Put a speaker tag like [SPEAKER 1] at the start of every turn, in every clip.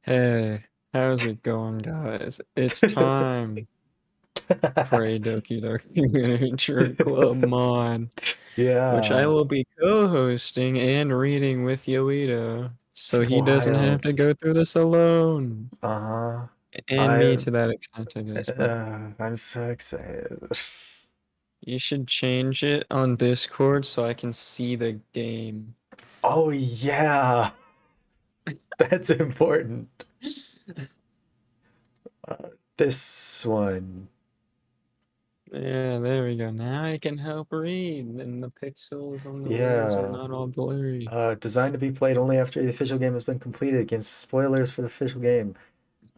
[SPEAKER 1] Hey, how's it going, guys? It's time for a Doki Doki Miniature Club mod, which I
[SPEAKER 2] Yeah.
[SPEAKER 1] will be co-hosting and reading with Yoito, so he doesn't have to
[SPEAKER 2] Wild.
[SPEAKER 1] go through this alone.
[SPEAKER 2] Uh-huh.
[SPEAKER 1] And me
[SPEAKER 2] I
[SPEAKER 1] to that extent, I guess, but
[SPEAKER 2] I'm so excited.
[SPEAKER 1] you should change it on Discord so I can see the game.
[SPEAKER 2] Oh yeah, that's important. This one.
[SPEAKER 1] Yeah, there we go. Now I can help read, and the pixels on the words are
[SPEAKER 2] Yeah.
[SPEAKER 1] not all blurry.
[SPEAKER 2] Designed to be played only after the official game has been completed. Against spoilers for the official game.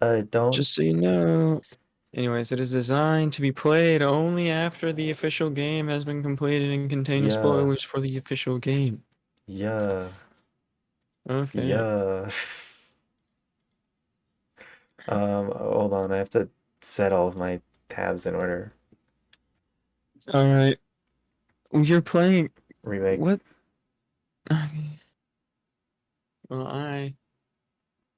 [SPEAKER 2] Don't.
[SPEAKER 1] Just so you know. Anyways, it is designed to be played only after the official game has been completed and contains
[SPEAKER 2] Yeah.
[SPEAKER 1] spoilers for the official game.
[SPEAKER 2] Yeah.
[SPEAKER 1] Okay.
[SPEAKER 2] Yeah. Hold on. I have to set all of my tabs in order.
[SPEAKER 1] Alright. You're playing.
[SPEAKER 2] Remake.
[SPEAKER 1] What? Well,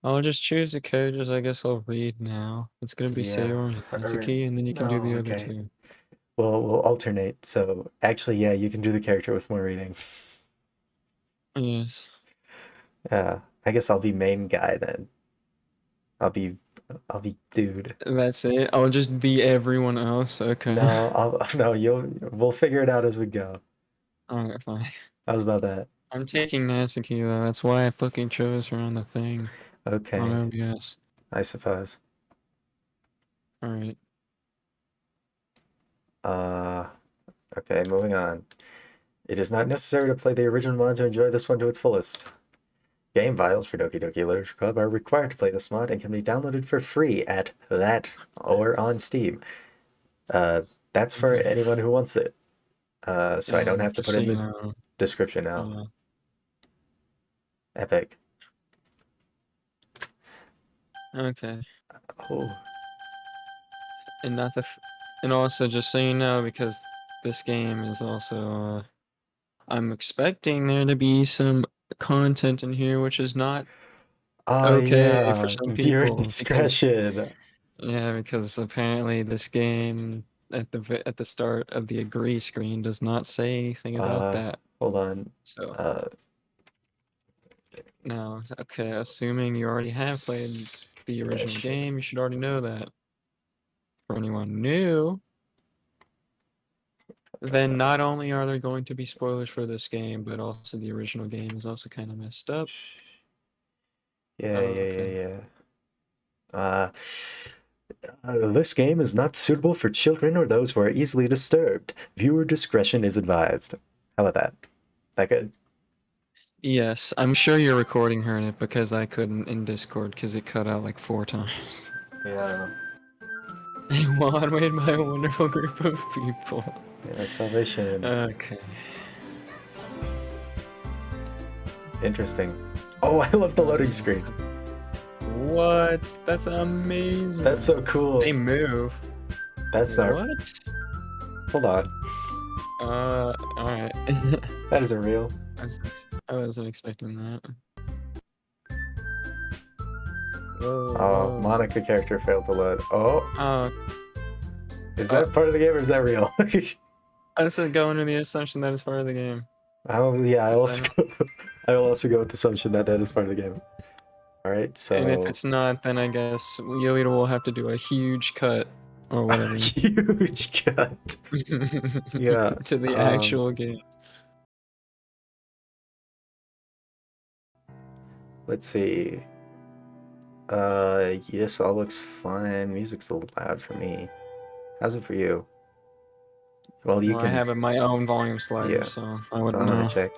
[SPEAKER 1] I'll just choose the characters. I guess I'll read now. It's gonna be
[SPEAKER 2] Yeah.
[SPEAKER 1] Sayor and Natsuki, and then you can do
[SPEAKER 2] No,
[SPEAKER 1] the other
[SPEAKER 2] okay.
[SPEAKER 1] two.
[SPEAKER 2] Well, we'll alternate. So actually, yeah, you can do the character with more reading.
[SPEAKER 1] Yes.
[SPEAKER 2] Yeah, I guess I'll be main guy then. I'll be I'll be dude.
[SPEAKER 1] That's it. I'll just be everyone else. Okay.
[SPEAKER 2] No, I'll no, we'll figure it out as we go.
[SPEAKER 1] Alright, fine.
[SPEAKER 2] How's about that?
[SPEAKER 1] I'm taking Natsuki though. That's why I fucking chose her on the thing on
[SPEAKER 2] Okay,
[SPEAKER 1] OBS.
[SPEAKER 2] I suppose.
[SPEAKER 1] Alright.
[SPEAKER 2] Uh, okay, moving on. It is not necessary to play the original mod to enjoy this one to its fullest. Game files for Doki Doki Literature Club are required to play this mod and can be downloaded for free at that or on Steam. Uh, that's for
[SPEAKER 1] Okay.
[SPEAKER 2] anyone who wants it. So I don't have to
[SPEAKER 1] Just
[SPEAKER 2] put
[SPEAKER 1] so
[SPEAKER 2] in
[SPEAKER 1] you
[SPEAKER 2] the
[SPEAKER 1] know.
[SPEAKER 2] description now.
[SPEAKER 1] Yeah.
[SPEAKER 2] Epic.
[SPEAKER 1] Okay.
[SPEAKER 2] Oh,
[SPEAKER 1] And not the and also just so you know, because this game is also I'm expecting there to be some content in here which is not okay for
[SPEAKER 2] yeah,
[SPEAKER 1] some
[SPEAKER 2] viewer
[SPEAKER 1] people because
[SPEAKER 2] discretion.
[SPEAKER 1] yeah, because apparently this game at the start of the agree screen does not say anything about
[SPEAKER 2] Uh,
[SPEAKER 1] that.
[SPEAKER 2] hold on.
[SPEAKER 1] So
[SPEAKER 2] Uh,
[SPEAKER 1] now, okay, assuming you already have played the original
[SPEAKER 2] discretion.
[SPEAKER 1] game, you should already know that. For anyone new, then not only are there going to be spoilers for this game, but also the original game is also kind of messed up.
[SPEAKER 2] Yeah,
[SPEAKER 1] Oh,
[SPEAKER 2] yeah,
[SPEAKER 1] okay.
[SPEAKER 2] yeah, yeah. This game is not suitable for children or those who are easily disturbed. Viewer discretion is advised. How about that? That good?
[SPEAKER 1] Yes, I'm sure you're recording her in it because I couldn't in Discord because it cut out like 4 times.
[SPEAKER 2] Yeah.
[SPEAKER 1] A mod made by a wonderful group of people.
[SPEAKER 2] Yeah, salvation.
[SPEAKER 1] Okay.
[SPEAKER 2] Interesting. Oh, I love the loading screen.
[SPEAKER 1] What? That's
[SPEAKER 2] That's
[SPEAKER 1] amazing.
[SPEAKER 2] so cool.
[SPEAKER 1] They move.
[SPEAKER 2] That's not.
[SPEAKER 1] What?
[SPEAKER 2] Hold on.
[SPEAKER 1] Alright.
[SPEAKER 2] That isn't real.
[SPEAKER 1] I wasn't expecting that. Whoa,
[SPEAKER 2] Oh,
[SPEAKER 1] whoa.
[SPEAKER 2] Monika character failed to load. Oh,
[SPEAKER 1] Oh,
[SPEAKER 2] is that part of the game or is that real?
[SPEAKER 1] I said go under the assumption that it's part of the game.
[SPEAKER 2] Yeah,
[SPEAKER 1] 'Cause I don't,
[SPEAKER 2] I will also go with the assumption that that is part of the game. All right,
[SPEAKER 1] and if
[SPEAKER 2] so
[SPEAKER 1] it's not, then I guess Yoito will have to do a huge cut or whatever
[SPEAKER 2] huge cut. Yeah.
[SPEAKER 1] to the
[SPEAKER 2] Um,
[SPEAKER 1] actual game.
[SPEAKER 2] let's see. This all looks fine. Music's a little loud for me. How's it for you? Well, you
[SPEAKER 1] Well, I
[SPEAKER 2] can.
[SPEAKER 1] have my own volume slider,
[SPEAKER 2] Yeah.
[SPEAKER 1] so I
[SPEAKER 2] So
[SPEAKER 1] wouldn't
[SPEAKER 2] let me
[SPEAKER 1] know.
[SPEAKER 2] check.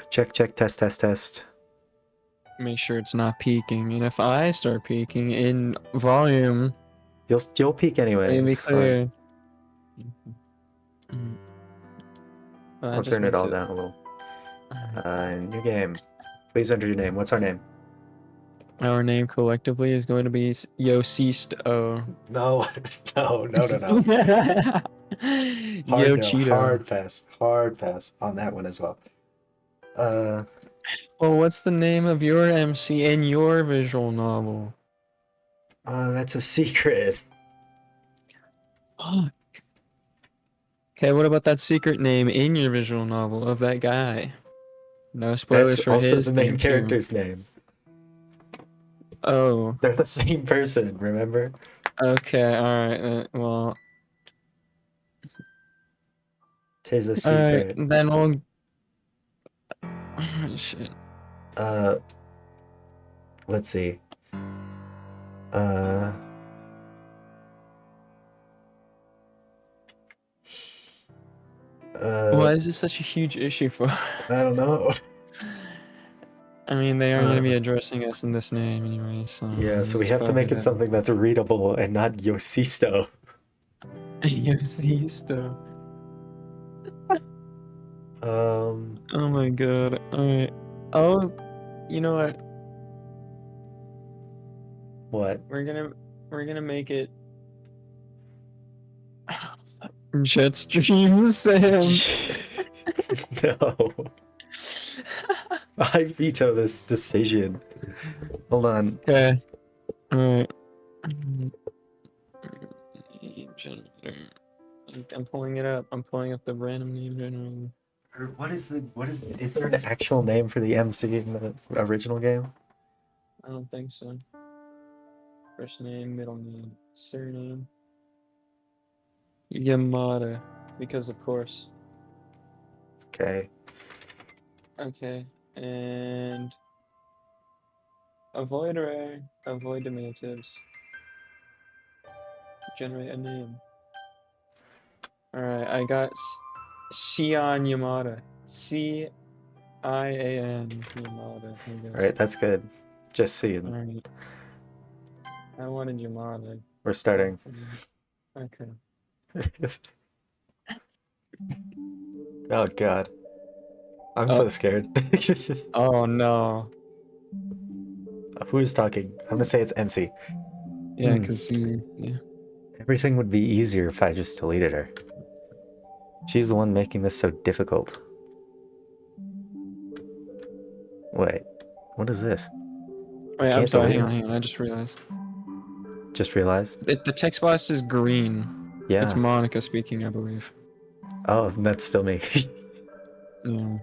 [SPEAKER 2] Check. Test. Test. Test.
[SPEAKER 1] Make sure it's not peaking, and if I start peaking in volume,
[SPEAKER 2] You'll peak anyway.
[SPEAKER 1] it'll be
[SPEAKER 2] It's fine.
[SPEAKER 1] clear. Mm. Well, that
[SPEAKER 2] I'll
[SPEAKER 1] just
[SPEAKER 2] turn it
[SPEAKER 1] makes
[SPEAKER 2] all
[SPEAKER 1] it.
[SPEAKER 2] down a little. New game. Please enter your name. What's our name?
[SPEAKER 1] Our name collectively is going to be Yosisto.
[SPEAKER 2] No, no.
[SPEAKER 1] Yo
[SPEAKER 2] Hard no.
[SPEAKER 1] Cheeto.
[SPEAKER 2] Hard pass. Hard pass on that one as well. Uh,
[SPEAKER 1] Well, what's the name of your MC in your visual novel?
[SPEAKER 2] That's a secret.
[SPEAKER 1] Fuck. Okay, what about that secret name in your visual novel of that guy? No
[SPEAKER 2] That's
[SPEAKER 1] spoilers for
[SPEAKER 2] also
[SPEAKER 1] his
[SPEAKER 2] the main
[SPEAKER 1] name too.
[SPEAKER 2] character's name.
[SPEAKER 1] Oh,
[SPEAKER 2] They're the same person, remember?
[SPEAKER 1] okay, alright. Well,
[SPEAKER 2] Tis a
[SPEAKER 1] alright,
[SPEAKER 2] secret.
[SPEAKER 1] then we'll. Shit.
[SPEAKER 2] Uh, let's see. Uh,
[SPEAKER 1] Why is this such a huge issue for?
[SPEAKER 2] I don't know.
[SPEAKER 1] I mean, they are going to be
[SPEAKER 2] Uh,
[SPEAKER 1] addressing us in this name anyway, so
[SPEAKER 2] yeah, so we
[SPEAKER 1] it's
[SPEAKER 2] have to
[SPEAKER 1] probably
[SPEAKER 2] make it
[SPEAKER 1] that.
[SPEAKER 2] something that's readable and not Yosisto.
[SPEAKER 1] Yosisto.
[SPEAKER 2] Um,
[SPEAKER 1] Oh my god. Alright. Oh, you know what?
[SPEAKER 2] what?
[SPEAKER 1] We're gonna make it Jetstream Sam.
[SPEAKER 2] No. I veto this decision. Hold on.
[SPEAKER 1] Okay. Alright. Generator. I'm pulling it up. I'm pulling up the random name generator.
[SPEAKER 2] Or is there an actual name for the MC in the original game?
[SPEAKER 1] I don't think so. First name, middle name, surname. Yamada. Because of course.
[SPEAKER 2] Okay.
[SPEAKER 1] Okay. And avoid array. Avoid diminutives. Generate a name. Alright, I got Sion Yamada. Cian Yamada, I guess.
[SPEAKER 2] Alright, that's good. Just seeing.
[SPEAKER 1] Alright. I wanted Yamada.
[SPEAKER 2] We're starting.
[SPEAKER 1] Okay.
[SPEAKER 2] Oh god. I'm
[SPEAKER 1] Oh,
[SPEAKER 2] so scared.
[SPEAKER 1] oh no.
[SPEAKER 2] Who is talking? I'm gonna say it's MC.
[SPEAKER 1] Yeah, because you. Yeah.
[SPEAKER 2] Everything would be easier if I just deleted her. She's the one making this so difficult. Wait, what is this?
[SPEAKER 1] Wait, I'm
[SPEAKER 2] Can't
[SPEAKER 1] sorry.
[SPEAKER 2] delete
[SPEAKER 1] Hang on,
[SPEAKER 2] her?
[SPEAKER 1] hang on. I just realized.
[SPEAKER 2] Just realized?
[SPEAKER 1] The text box is green. It's
[SPEAKER 2] Yeah.
[SPEAKER 1] Monika speaking, I believe.
[SPEAKER 2] Oh, that's still me.
[SPEAKER 1] Yeah.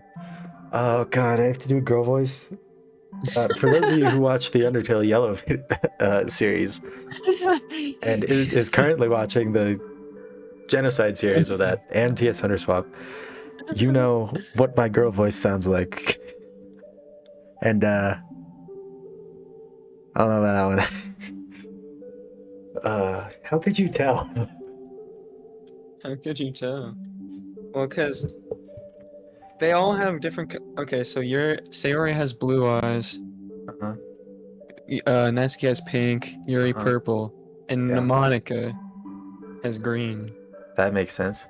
[SPEAKER 2] Oh god, I have to do a girl voice. For those of you who watch the Undertale Yellow series and is currently watching the Genocide series of that and TS Hunter Swap, you know what my girl voice sounds like. And I don't know about that one. How could you tell?
[SPEAKER 1] How could you tell? Well, because they all have different. Okay, so your Sayori has blue eyes.
[SPEAKER 2] Uh-huh.
[SPEAKER 1] Natsuki has pink. Yuri
[SPEAKER 2] Uh-huh.
[SPEAKER 1] purple, and
[SPEAKER 2] Yeah,
[SPEAKER 1] Monika has green.
[SPEAKER 2] that makes sense.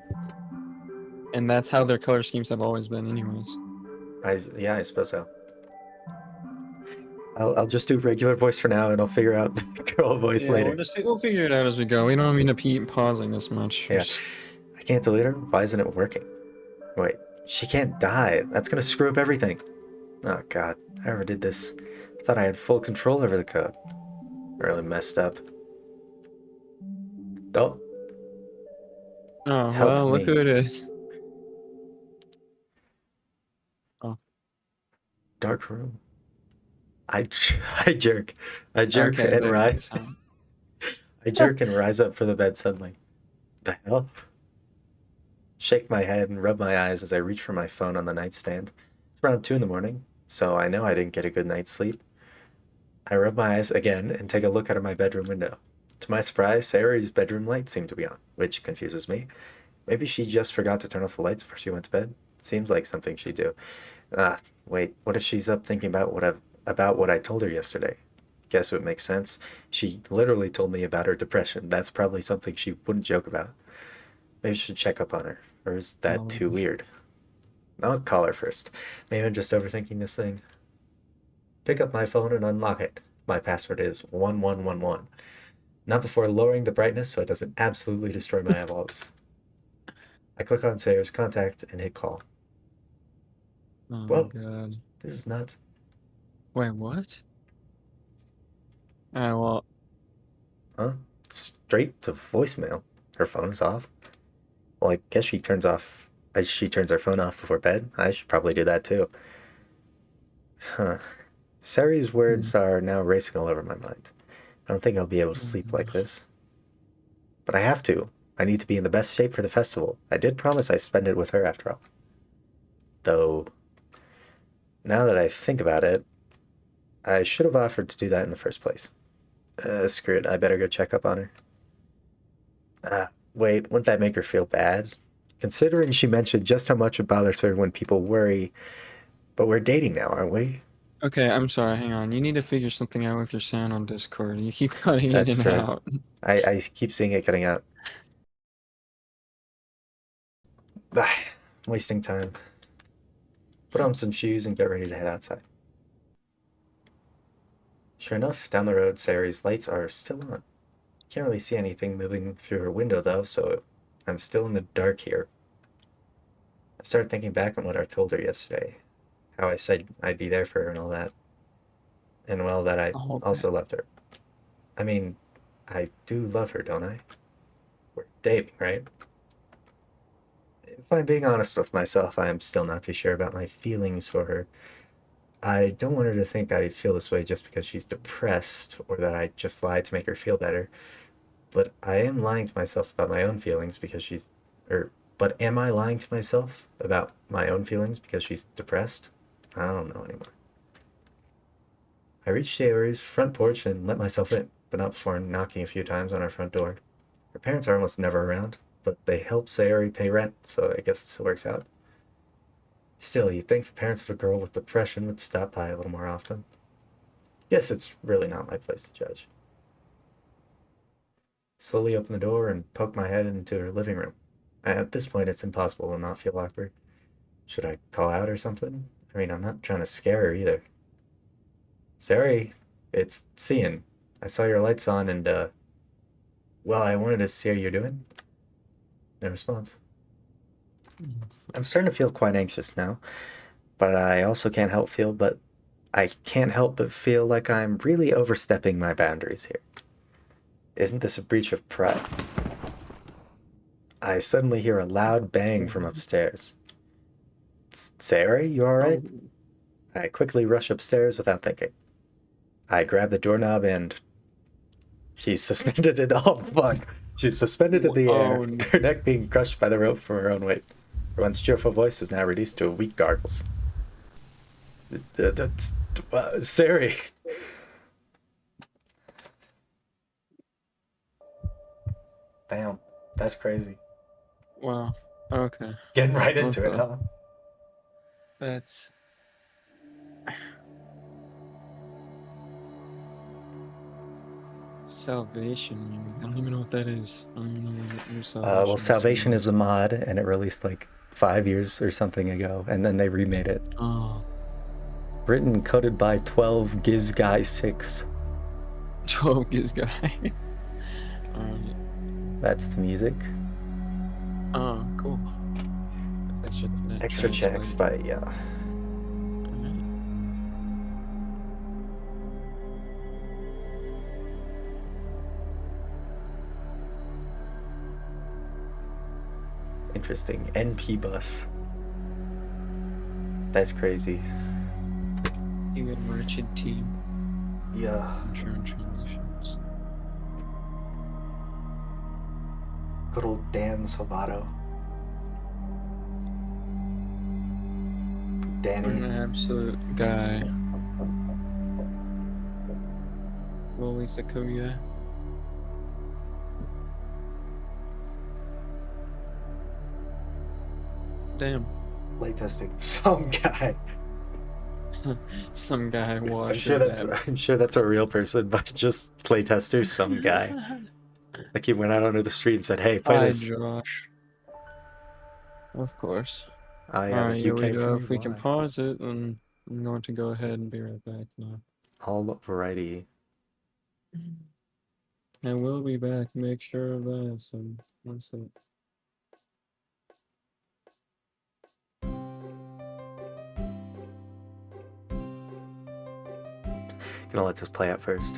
[SPEAKER 1] And that's how their color schemes have always been, anyways.
[SPEAKER 2] Yeah, I suppose so. I'll just do regular voice for now, and I'll figure out girl voice
[SPEAKER 1] Yeah,
[SPEAKER 2] later.
[SPEAKER 1] we'll figure it out as we go. We don't mean to keep pausing this much.
[SPEAKER 2] Yeah, I can't delete her. Why isn't it working? Wait, she can't die. That's gonna screw up everything. Oh god, I ever did this. I thought I had full control over the code. Really messed up. Oh,
[SPEAKER 1] Oh
[SPEAKER 2] help
[SPEAKER 1] well, look
[SPEAKER 2] me.
[SPEAKER 1] who it is. Oh,
[SPEAKER 2] Dark room. I, I jerk. I jerk
[SPEAKER 1] okay,
[SPEAKER 2] and
[SPEAKER 1] there it
[SPEAKER 2] rise.
[SPEAKER 1] is. Huh?
[SPEAKER 2] I jerk and rise up from the bed suddenly. The hell? Shake my head and rub my eyes as I reach for my phone on the nightstand. It's around 2 in the morning, so I know I didn't get a good night's sleep. I rub my eyes again and take a look out of my bedroom window. To my surprise, Sarah's bedroom light seemed to be on, which confuses me. Maybe she just forgot to turn off the lights before she went to bed. Seems like something she'd do. Ah, wait, what if she's up thinking about what I told her yesterday? Guess what makes sense? She literally told me about her depression. That's probably something she wouldn't joke about. Maybe I should check up on her. Or is that
[SPEAKER 1] Oh,
[SPEAKER 2] too weird? I'll call her first. Maybe I'm just overthinking this thing. Pick up my phone and unlock it. My password is 1111. Not before lowering the brightness so it doesn't absolutely destroy my eyeballs. I click on Sayer's contact and hit call.
[SPEAKER 1] oh my
[SPEAKER 2] Whoa,
[SPEAKER 1] god.
[SPEAKER 2] this is nuts.
[SPEAKER 1] Wait, what? Alright, well,
[SPEAKER 2] Huh? Straight to voicemail. Her phone is off. Well, I guess she turns her phone off before bed. I should probably do that too. Huh. Sari's words are now racing all over my mind. I don't think I'll be able to sleep like this. But I have to. I need to be in the best shape for the festival. I did promise I'd spend it with her after all. Though, now that I think about it, I should have offered to do that in the first place. Screw it. I better go check up on her. Wait, wouldn't that make her feel bad? Considering she mentioned just how much it bothers her when people worry. But we're dating now, aren't we?
[SPEAKER 1] Okay, I'm sorry, hang on. You need to figure something out with your sound on Discord. You keep cutting in
[SPEAKER 2] That's
[SPEAKER 1] and
[SPEAKER 2] true.
[SPEAKER 1] out.
[SPEAKER 2] I keep seeing it cutting out. Wasting time. Put on some shoes and get ready to head outside. Sure enough, down the road, Sari's lights are still on. Can't really see anything moving through her window though, so I'm still in the dark here. I started thinking back on what I told her yesterday. How I said I'd be there for her and all that. And well, that I
[SPEAKER 1] Oh,
[SPEAKER 2] also loved her. I mean, I do love her, don't I? We're dating, right? If I'm being honest with myself, I am still not too sure about my feelings for her. I don't want her to think I feel this way just because she's depressed or that I just lied to make her feel better. But I am lying to myself about my own feelings because but am I lying to myself about my own feelings because she's depressed? I don't know anymore. I reached Sayori's front porch and let myself in, but not before knocking a few times on our front door. Her parents are almost never around, but they help Sayori pay rent, so I guess it still works out. Still, you'd think the parents of a girl with depression would stop by a little more often. Guess it's really not my place to judge. Slowly open the door and poke my head into her living room. At this point, it's impossible to not feel awkward. Should I call out or something? I mean, I'm not trying to scare her either. Sorry, it's Cian. I saw your lights on and, well, I wanted to see how you're doing. No response. I'm starting to feel quite anxious now, but I can't help but feel like I'm really overstepping my boundaries here. Isn't this a breach of pride? I suddenly hear a loud bang from upstairs. Sari, you alright?
[SPEAKER 1] Oh,
[SPEAKER 2] I quickly rush upstairs without thinking. I grab the doorknob and she's suspended in oh fuck. She's suspended in the air,
[SPEAKER 1] oh, no.
[SPEAKER 2] her neck being crushed by the rope from her own weight. Her once cheerful voice is now reduced to weak gargles. That's Sari. Damn, that's crazy.
[SPEAKER 1] Wow. Okay.
[SPEAKER 2] Getting right into it,
[SPEAKER 1] Okay.
[SPEAKER 2] huh?
[SPEAKER 1] That's salvation. Maybe. I don't even know what that is. I don't even know what your
[SPEAKER 2] Well,
[SPEAKER 1] salvation is
[SPEAKER 2] Salvation is
[SPEAKER 1] means.
[SPEAKER 2] a mod, and it released like 5 years or something ago, and then they remade it.
[SPEAKER 1] Oh,
[SPEAKER 2] Written and coded by 12 Giz Guy 6.
[SPEAKER 1] 12 giz guy. Alright.
[SPEAKER 2] That's the music.
[SPEAKER 1] Oh, cool. That's just that
[SPEAKER 2] Extra checks by, yeah.
[SPEAKER 1] Alright.
[SPEAKER 2] Interesting. NP bus. That's crazy.
[SPEAKER 1] You get a wretched team.
[SPEAKER 2] Yeah.
[SPEAKER 1] Insurance transitions.
[SPEAKER 2] Good old Dan Salvato. Danny.
[SPEAKER 1] An absolute guy. Always a Korea. Damn.
[SPEAKER 2] Playtesting. Some guy.
[SPEAKER 1] Some guy
[SPEAKER 2] I'm
[SPEAKER 1] washed
[SPEAKER 2] sure
[SPEAKER 1] your
[SPEAKER 2] that's
[SPEAKER 1] dad.
[SPEAKER 2] I'm sure that's a real person, but just playtester, some guy. Like he went out onto the street and said, "Hey, play
[SPEAKER 1] Hi,
[SPEAKER 2] this."
[SPEAKER 1] Josh. Of course.
[SPEAKER 2] Oh yeah,
[SPEAKER 1] Alright,
[SPEAKER 2] like you came for
[SPEAKER 1] Yoito,
[SPEAKER 2] me.
[SPEAKER 1] if we can
[SPEAKER 2] Why?
[SPEAKER 1] pause it, then I'm going to go ahead and be right back now.
[SPEAKER 2] Alrighty.
[SPEAKER 1] I will be back, make sure of that, so one sec.
[SPEAKER 2] Gonna let this play out first.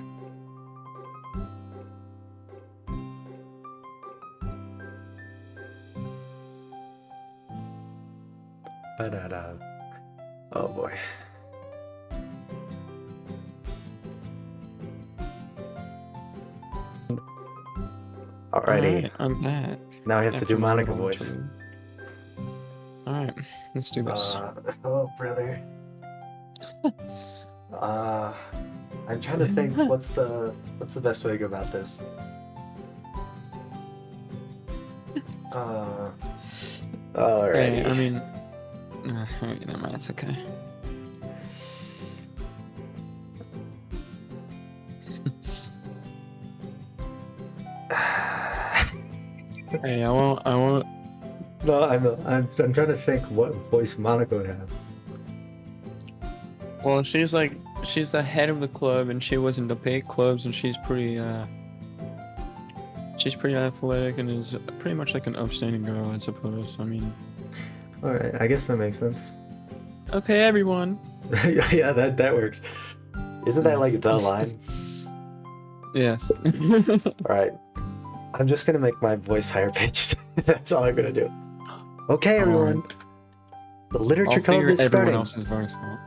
[SPEAKER 2] Ba-da-da. Oh boy. Alrighty.
[SPEAKER 1] Alright, I'm back.
[SPEAKER 2] Now I have to do
[SPEAKER 1] After my
[SPEAKER 2] Monika
[SPEAKER 1] little
[SPEAKER 2] voice.
[SPEAKER 1] interlude. Alright, let's do this.
[SPEAKER 2] Oh brother. I'm trying to think what's the best way to go about this. Alrighty.
[SPEAKER 1] Hey, I mean, alright, never mind, it's okay. Hey, I won't.
[SPEAKER 2] No, I'm trying to think what voice Monika would have.
[SPEAKER 1] Well, she's the head of the club, and she was in the big clubs, and she's pretty athletic, and is pretty much like an upstanding girl, I suppose. I mean.
[SPEAKER 2] Alright, I guess that makes sense.
[SPEAKER 1] Okay, everyone.
[SPEAKER 2] Yeah, that works. Isn't that like the line?
[SPEAKER 1] Yes.
[SPEAKER 2] Alright. I'm just gonna make my voice higher pitched. That's all I'm gonna do. Okay, everyone. The literature
[SPEAKER 1] I'll
[SPEAKER 2] club
[SPEAKER 1] figure
[SPEAKER 2] is
[SPEAKER 1] everyone
[SPEAKER 2] starting.
[SPEAKER 1] else's voice out.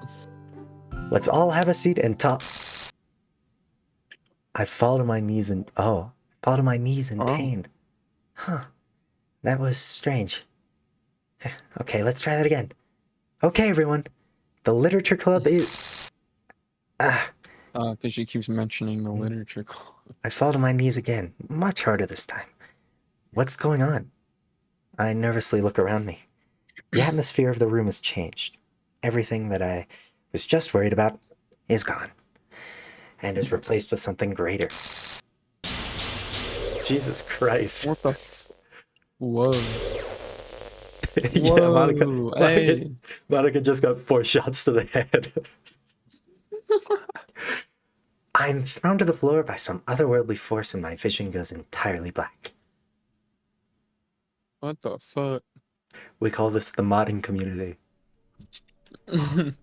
[SPEAKER 2] Let's all have a seat and talk. I fall to my knees in pain. Huh. That was strange. Okay, let's try that again. Okay, everyone. The literature club is...
[SPEAKER 1] Because she keeps mentioning the literature club.
[SPEAKER 2] I fall to my knees again. Much harder this time. What's going on? I nervously look around me. The atmosphere of the room has changed. Everything that I was just worried about is gone. And is replaced with something greater. Jesus Christ.
[SPEAKER 1] What the Whoa.
[SPEAKER 2] Yeah,
[SPEAKER 1] Whoa, hey.
[SPEAKER 2] Monika just got 4 shots to the head. I'm thrown to the floor by some otherworldly force and my vision goes entirely black.
[SPEAKER 1] What the fuck?
[SPEAKER 2] We call this the modding community.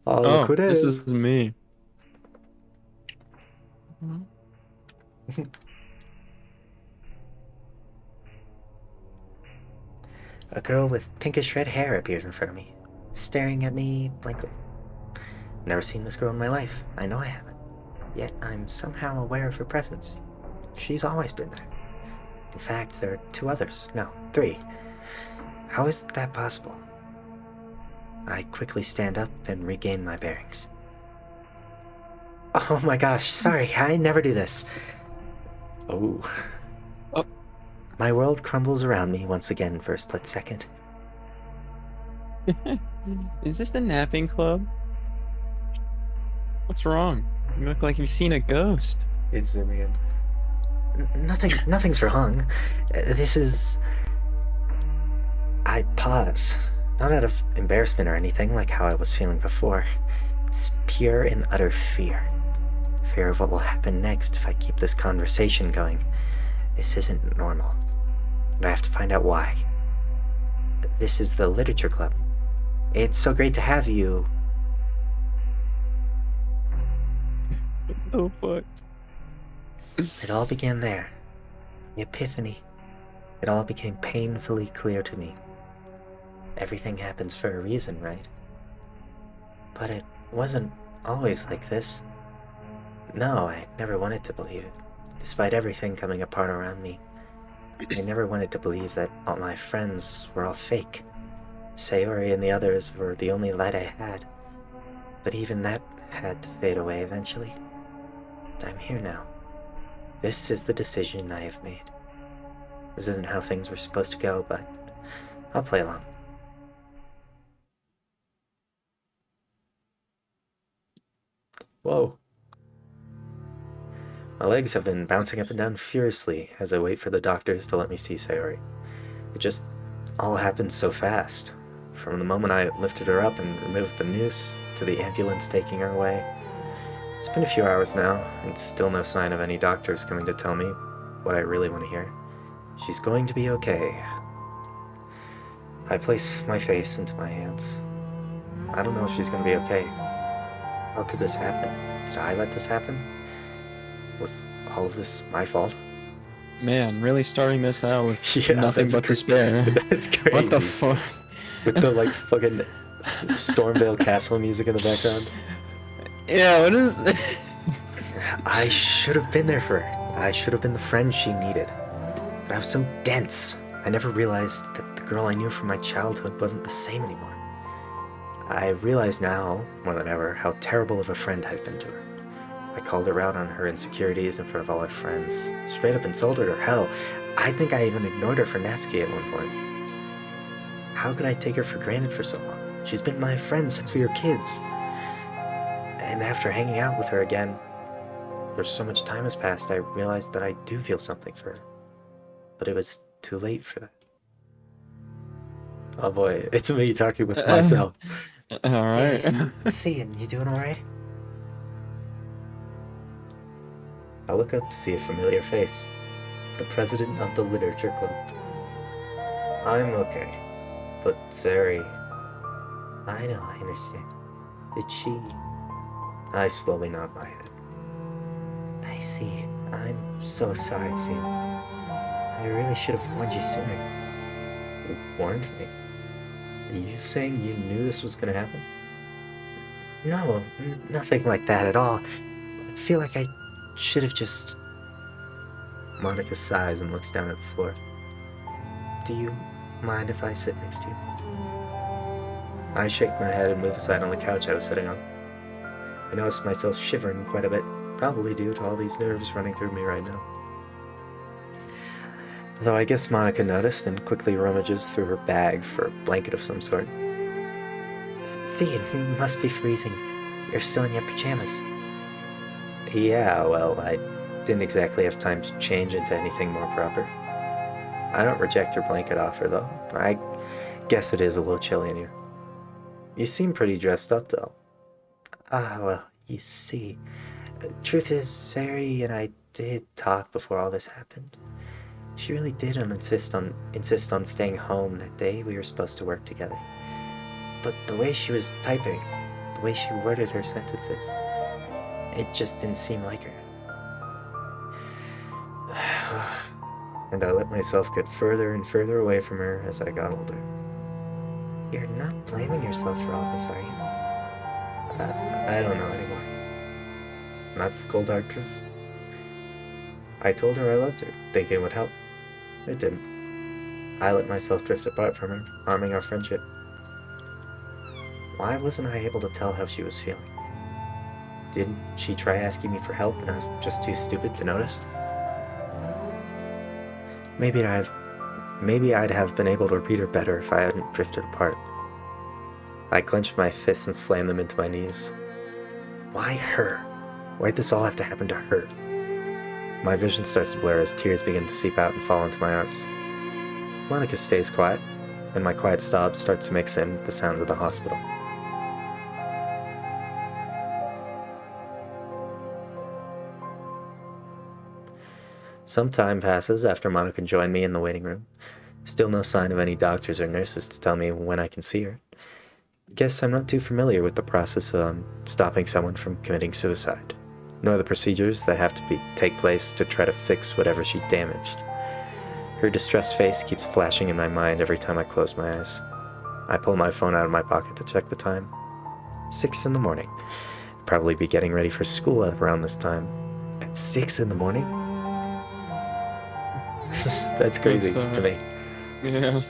[SPEAKER 1] Oh,
[SPEAKER 2] Look who it
[SPEAKER 1] this
[SPEAKER 2] is.
[SPEAKER 1] is me.
[SPEAKER 2] A girl with pinkish red hair appears in front of me, staring at me blankly. Never seen this girl in my life. I know I haven't. Yet I'm somehow aware of her presence. She's always been there. In fact, there are 2 others. No, 3. How is that possible? I quickly stand up and regain my bearings. Oh my gosh, sorry, I never do this. Oh. My world crumbles around me once again for a split second.
[SPEAKER 1] Is this the napping club? What's wrong? You look like you've seen a ghost.
[SPEAKER 2] It's zooming in. Nothing's wrong. This is... I pause. Not out of embarrassment or anything like how I was feeling before. It's pure and utter fear. Fear of what will happen next if I keep this conversation going. This isn't normal. And I have to find out why. This is the literature club. It's so great to have you.
[SPEAKER 1] Oh fuck.
[SPEAKER 2] It all began there. The epiphany. It all became painfully clear to me. Everything happens for a reason, right? But it wasn't always like this. No, I never wanted to believe it. Despite everything coming apart around me, I never wanted to believe that all my friends were all fake. Sayori and the others were the only light I had. But even that had to fade away eventually. I'm here now. This is the decision I have made. This isn't how things were supposed to go, but I'll play along. Whoa. My legs have been bouncing up and down furiously as I wait for the doctors to let me see Sayori. It just all happened so fast. From the moment I lifted her up and removed the noose to the ambulance taking her away. It's been a few hours now, and still no sign of any doctors coming to tell me what I really want to hear. She's going to be okay. I place my face into my hands. I don't know if she's going to be okay. How could this happen? Did I let this happen? Was all of this my fault?
[SPEAKER 1] Man, really starting this out with
[SPEAKER 2] Yeah,
[SPEAKER 1] nothing but despair.
[SPEAKER 2] That's crazy.
[SPEAKER 1] What the fuck?
[SPEAKER 2] With the like fucking Stormvale Castle music in the background.
[SPEAKER 1] Yeah, what is
[SPEAKER 2] I should have been there for her. I should have been the friend she needed. But I was so dense. I never realized that the girl I knew from my childhood wasn't the same anymore. I realize now, more than ever, how terrible of a friend I've been to her. I called her out on her insecurities in front of all her friends, straight up insulted her. Hell, I think I even ignored her for Natsuki at one point. How could I take her for granted for so long? She's been my friend since we were kids. And after hanging out with her again, for so much time has passed, I realized that I do feel something for her. But it was too late for that. Oh boy, it's me talking with myself.
[SPEAKER 1] All right.
[SPEAKER 2] Hey, Cian, you doing alright? I look up to see a familiar face. The president of the literature club. I'm okay. But Sari... I know, I understand. Did she... I slowly nod my head. I see. I'm so sorry, Cian. I really should have warned you sooner. You warned me? Are you saying you knew this was gonna happen? No, nothing like that at all. I feel like I should have just... Monika sighs and looks down at the floor. Do you mind if I sit next to you? I shake my head and move aside on the couch I was sitting on. I notice myself shivering quite a bit, probably due to all these nerves running through me right now. Though I guess Monika noticed and quickly rummages through her bag for a blanket of some sort. See, you must be freezing. You're still in your pajamas. Yeah, well, I didn't exactly have time to change into anything more proper. I don't reject her blanket offer, though. I guess it is a little chilly in here. You seem pretty dressed up, though. Ah, well, you see. Truth is, Sari and I did talk before all this happened. She really did insist on staying home that day we were supposed to work together. But the way she was typing, the way she worded her sentences, it just didn't seem like her. And I let myself get further and further away from her as I got older. You're not blaming yourself for all this, are you? I don't know anymore. That's the cold hard truth. I told her I loved her, thinking it would help. It didn't. I let myself drift apart from her, harming our friendship. Why wasn't I able to tell how she was feeling? Didn't she try asking me for help and I was just too stupid to notice? Maybe I'd have been able to read her better if I hadn't drifted apart. I clenched my fists and slammed them into my knees. Why her? Why'd this all have to happen to her? My vision starts to blur as tears begin to seep out and fall into my arms. Monika stays quiet, and my quiet sobs start to mix in with the sounds of the hospital. Some time passes after Monika joined me in the waiting room. Still no sign of any doctors or nurses to tell me when I can see her. Guess I'm not too familiar with the process of stopping someone from committing suicide, nor the procedures that have to take place to try to fix whatever she damaged. Her distressed face keeps flashing in my mind every time I close my eyes. I pull my phone out of my pocket to check the time. 6 in the morning. Probably be getting ready for school at around this time. At 6 in the morning? That's crazy to me.
[SPEAKER 1] Yeah.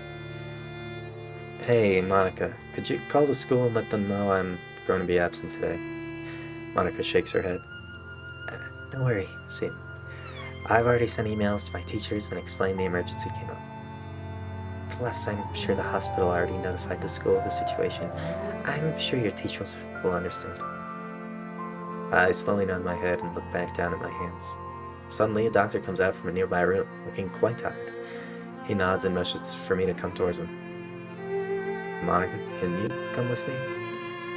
[SPEAKER 2] Hey, Monika, could you call the school and let them know I'm going to be absent today? Monika shakes her head. Don't worry, see. I've already sent emails to my teachers and explained the emergency came up. Plus, I'm sure the hospital already notified the school of the situation. I'm sure your teachers will understand. I slowly nod my head and look back down at my hands. Suddenly, a doctor comes out from a nearby room, looking quite tired. He nods and motions for me to come towards him. Monika, can you come with me?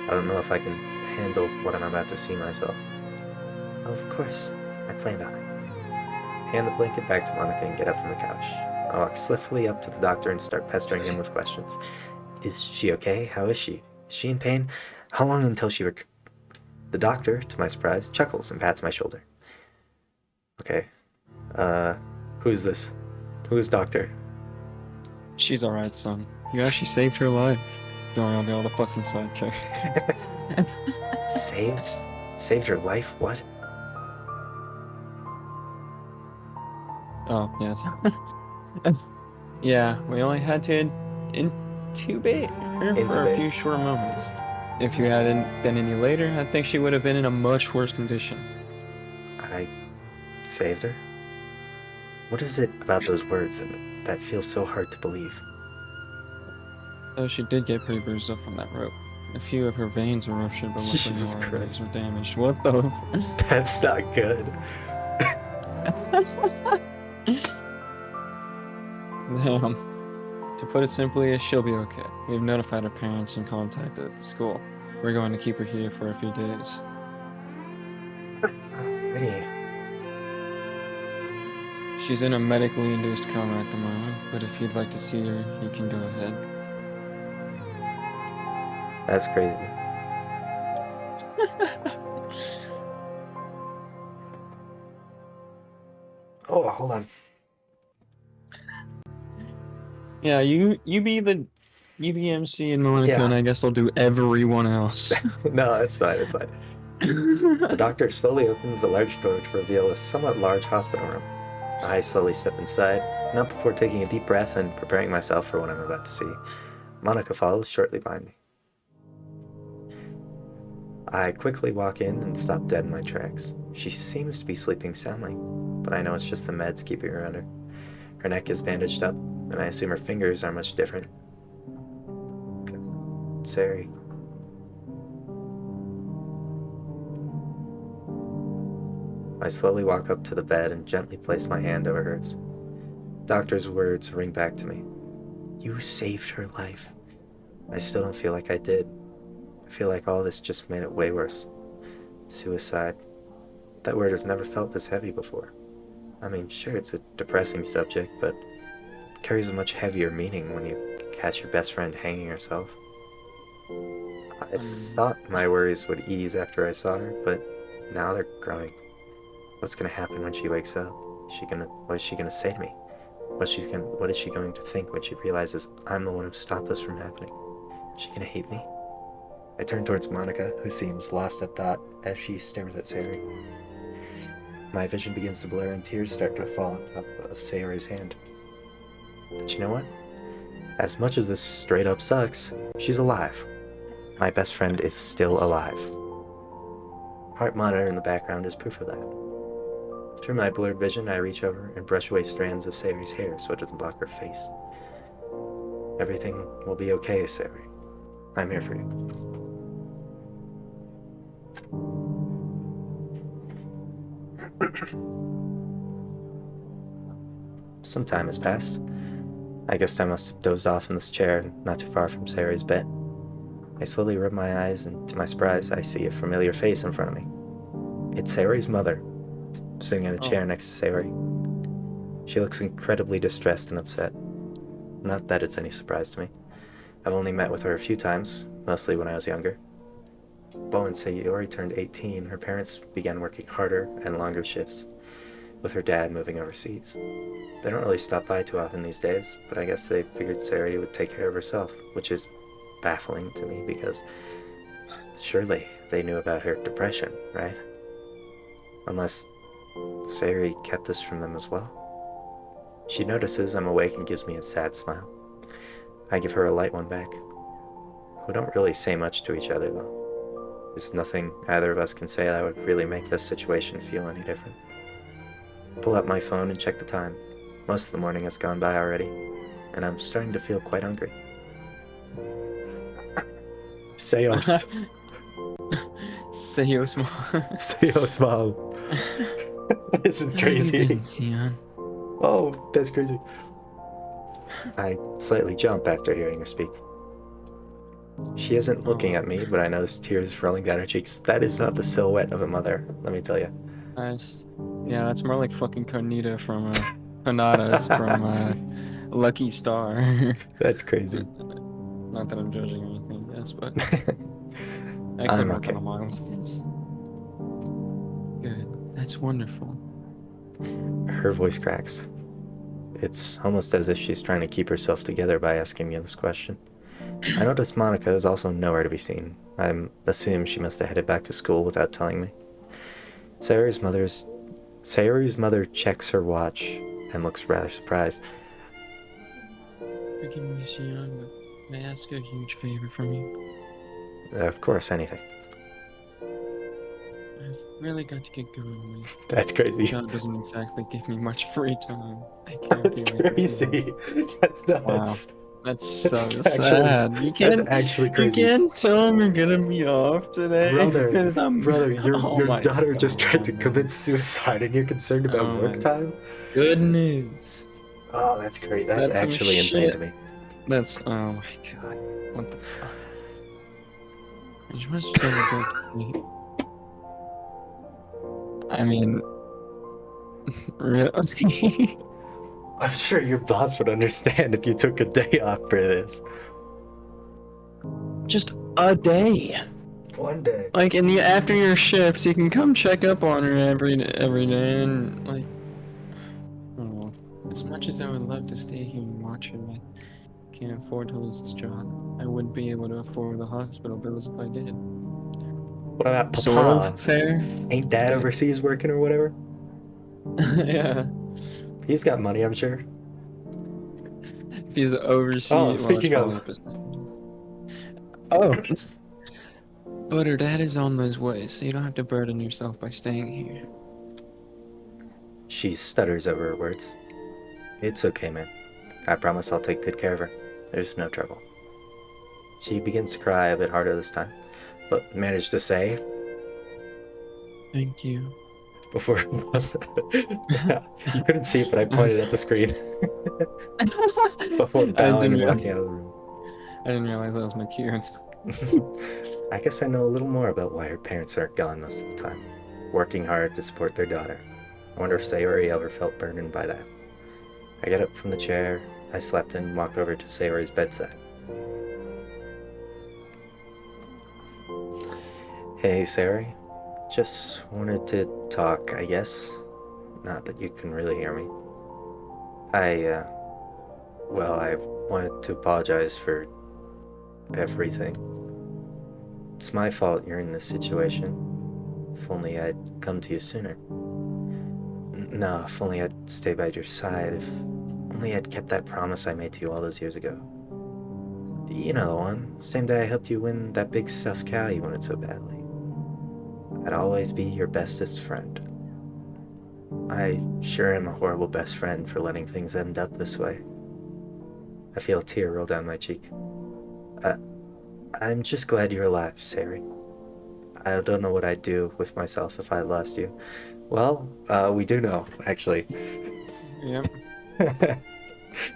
[SPEAKER 2] I don't know if I can handle what I'm about to see myself. Oh, of course. I planned on it. Hand the blanket back to Monika and get up from the couch. I walk swiftly up to the doctor and start pestering him with questions. Is she okay? How is she? Is she in pain? How long until she The doctor, to my surprise, chuckles and pats my shoulder. Okay. Who's this? Who's doctor?
[SPEAKER 1] She's alright, son. You actually saved her life. Don't worry, I'll do all the fucking side characters.
[SPEAKER 2] Saved her life? What?
[SPEAKER 1] Oh, yes. Yeah, we only had to intubate her for a
[SPEAKER 2] Intubate.
[SPEAKER 1] few short moments. If you hadn't been any later, I think she would have been in a much worse condition.
[SPEAKER 2] I saved her? What is it about those words that feels so hard to believe?
[SPEAKER 1] Though she did get pretty bruised up from that rope. A few of her veins were ruptured, but luckily
[SPEAKER 2] Jesus
[SPEAKER 1] no arteries
[SPEAKER 2] Christ.
[SPEAKER 1] were damaged. What the
[SPEAKER 2] That's not good.
[SPEAKER 1] Damn. To put it simply, she'll be okay. We've notified her parents and contacted the school. We're going to keep her here for a few days.
[SPEAKER 2] Really?
[SPEAKER 1] She's in a medically induced coma at the moment, but if you'd like to see her, you can go ahead.
[SPEAKER 2] That's crazy. Oh, hold on.
[SPEAKER 1] Yeah, you be the MC and Monika,
[SPEAKER 2] Yeah.
[SPEAKER 1] and I guess I'll do everyone else.
[SPEAKER 2] No, it's fine, it's fine. The doctor slowly opens the large door to reveal a somewhat large hospital room. I slowly step inside, not before taking a deep breath and preparing myself for what I'm about to see. Monika follows shortly behind me. I quickly walk in and stop dead in my tracks. She seems to be sleeping soundly, but I know it's just the meds keeping her under. Her neck is bandaged up, and I assume her fingers are much different. Sari. I slowly walk up to the bed and gently place my hand over hers. Doctor's words ring back to me. You saved her life. I still don't feel like I did. I feel like all this just made it way worse. Suicide. That word has never felt this heavy before. I mean, sure, it's a depressing subject, but it carries a much heavier meaning when you catch your best friend hanging herself. I thought my worries would ease after I saw her, but now they're growing. What's gonna happen when she wakes up? What is she gonna say to me? What is she going to think when she realizes I'm the one who stopped this from happening? Is she gonna hate me? I turn towards Monika, who seems lost at thought as she stares at Sari. My vision begins to blur and tears start to fall on top of Sari's hand. But you know what? As much as this straight up sucks, she's alive. My best friend is still alive. Heart monitor in the background is proof of that. Through my blurred vision, I reach over and brush away strands of Sari's hair so it doesn't block her face. Everything will be okay, Sari. I'm here for you. Some time has passed. I guess I must have dozed off in this chair not too far from Sari's bed. I slowly rub my eyes, and to my surprise, I see a familiar face in front of me. It's Sari's mother, sitting in a chair next to Sari. She looks incredibly distressed and upset. Not that it's any surprise to me. I've only met with her a few times, mostly when I was younger. But when Sayori turned 18, her parents began working harder and longer shifts, with her dad moving overseas. They don't really stop by too often these days, but I guess they figured Sari would take care of herself, which is baffling to me because surely they knew about her depression, right? Unless Sari kept this from them as well. She notices I'm awake and gives me a sad smile. I give her a light one back. We don't really say much to each other, though. There's nothing either of us can say that would really make this situation feel any different. Pull out my phone and check the time. Most of the morning has gone by already, and I'm starting to feel quite hungry. Seos.
[SPEAKER 1] Seos Mom.
[SPEAKER 2] Seos Mom. This is crazy. Oh, that's crazy. I slightly jump after hearing her speak. She isn't looking at me, but I notice tears rolling down her cheeks. That is not the silhouette of a mother, let me tell you.
[SPEAKER 1] Nice. Yeah, that's more like fucking Konita from Konatas from Lucky Star.
[SPEAKER 2] That's crazy.
[SPEAKER 1] Not that I'm judging or anything, yes, but I
[SPEAKER 2] I'm
[SPEAKER 1] could work
[SPEAKER 2] okay.
[SPEAKER 1] on a manga with this. Good. That's wonderful.
[SPEAKER 2] Her voice cracks. It's almost as if she's trying to keep herself together by asking me this question. I noticed Monika is also nowhere to be seen. I'm assuming she must have headed back to school without telling me. Sayori's mother checks her watch and looks rather surprised.
[SPEAKER 1] Forgive me, Xian, but may I ask a huge favor from you?
[SPEAKER 2] Of course, anything.
[SPEAKER 1] I've really got to get going.
[SPEAKER 2] That's
[SPEAKER 1] My
[SPEAKER 2] crazy.
[SPEAKER 1] job doesn't exactly give me much free time. I can't
[SPEAKER 2] That's
[SPEAKER 1] be away for too long.
[SPEAKER 2] crazy. That's
[SPEAKER 1] Wow.
[SPEAKER 2] nuts.
[SPEAKER 1] That's so
[SPEAKER 2] That's actually
[SPEAKER 1] sad.
[SPEAKER 2] that's actually
[SPEAKER 1] You
[SPEAKER 2] crazy.
[SPEAKER 1] can't tell me you're gonna be off today
[SPEAKER 2] Brother,
[SPEAKER 1] because I'm.
[SPEAKER 2] brother,
[SPEAKER 1] Oh
[SPEAKER 2] your
[SPEAKER 1] my
[SPEAKER 2] daughter just tried
[SPEAKER 1] god,
[SPEAKER 2] to commit
[SPEAKER 1] man.
[SPEAKER 2] suicide and you're concerned about
[SPEAKER 1] Oh
[SPEAKER 2] work
[SPEAKER 1] my
[SPEAKER 2] time?
[SPEAKER 1] goodness.
[SPEAKER 2] Oh, that's great. That's
[SPEAKER 1] That's some
[SPEAKER 2] actually insane
[SPEAKER 1] shit.
[SPEAKER 2] to me.
[SPEAKER 1] That's. Oh my god. What the fuck? I just wish I would go to sleep. I mean, really?
[SPEAKER 2] I'm sure your boss would understand if you took a day off for this.
[SPEAKER 1] Just a day.
[SPEAKER 2] One day.
[SPEAKER 1] Like in the after your shifts, you can come check up on her every day, and like, oh, as much as I would love to stay here and watch her, I can't afford to lose this job. I wouldn't be able to afford the hospital bills if I did.
[SPEAKER 2] What about
[SPEAKER 1] Sort of
[SPEAKER 2] Papa?
[SPEAKER 1] fair,
[SPEAKER 2] Ain't Dad
[SPEAKER 1] but
[SPEAKER 2] overseas working or whatever?
[SPEAKER 1] yeah,
[SPEAKER 2] He's got money, I'm sure.
[SPEAKER 1] if he's
[SPEAKER 2] Oh,
[SPEAKER 1] overseas, well, that's
[SPEAKER 2] speaking
[SPEAKER 1] probably a
[SPEAKER 2] of,
[SPEAKER 1] business. Oh, but her dad is on his way, so you don't have to burden yourself by staying here.
[SPEAKER 2] she stutters over her words. It's okay, man. I promise I'll take good care of her. There's no trouble. She begins to cry a bit harder this time, but managed to say,
[SPEAKER 1] Thank you.
[SPEAKER 2] before you couldn't see it, but I pointed at the screen before
[SPEAKER 1] I
[SPEAKER 2] bowing
[SPEAKER 1] didn't.
[SPEAKER 2] and walking out of the room.
[SPEAKER 1] I didn't realize that was my cue.
[SPEAKER 2] I guess I know a little more about why her parents aren't gone most of the time, working hard to support their daughter. I wonder if Sayori ever felt burdened by that. I get up from the chair I slept in and walk over to Sayori's bedside. Hey, Sayori. Just wanted to talk, I guess. Not that you can really hear me. I wanted to apologize for everything. It's my fault you're in this situation. If only I'd come to you sooner. No, if only I'd stay by your side. If only I'd kept that promise I made to you all those years ago. You know the one. Same day I helped you win that big stuffed cow you wanted so badly. I'd always be your bestest friend. I sure am a horrible best friend for letting things end up this way. I feel a tear roll down my cheek. I'm just glad you're alive, Sari. I don't know what I'd do with myself if I lost you. Well, we do know, actually.
[SPEAKER 1] Yep,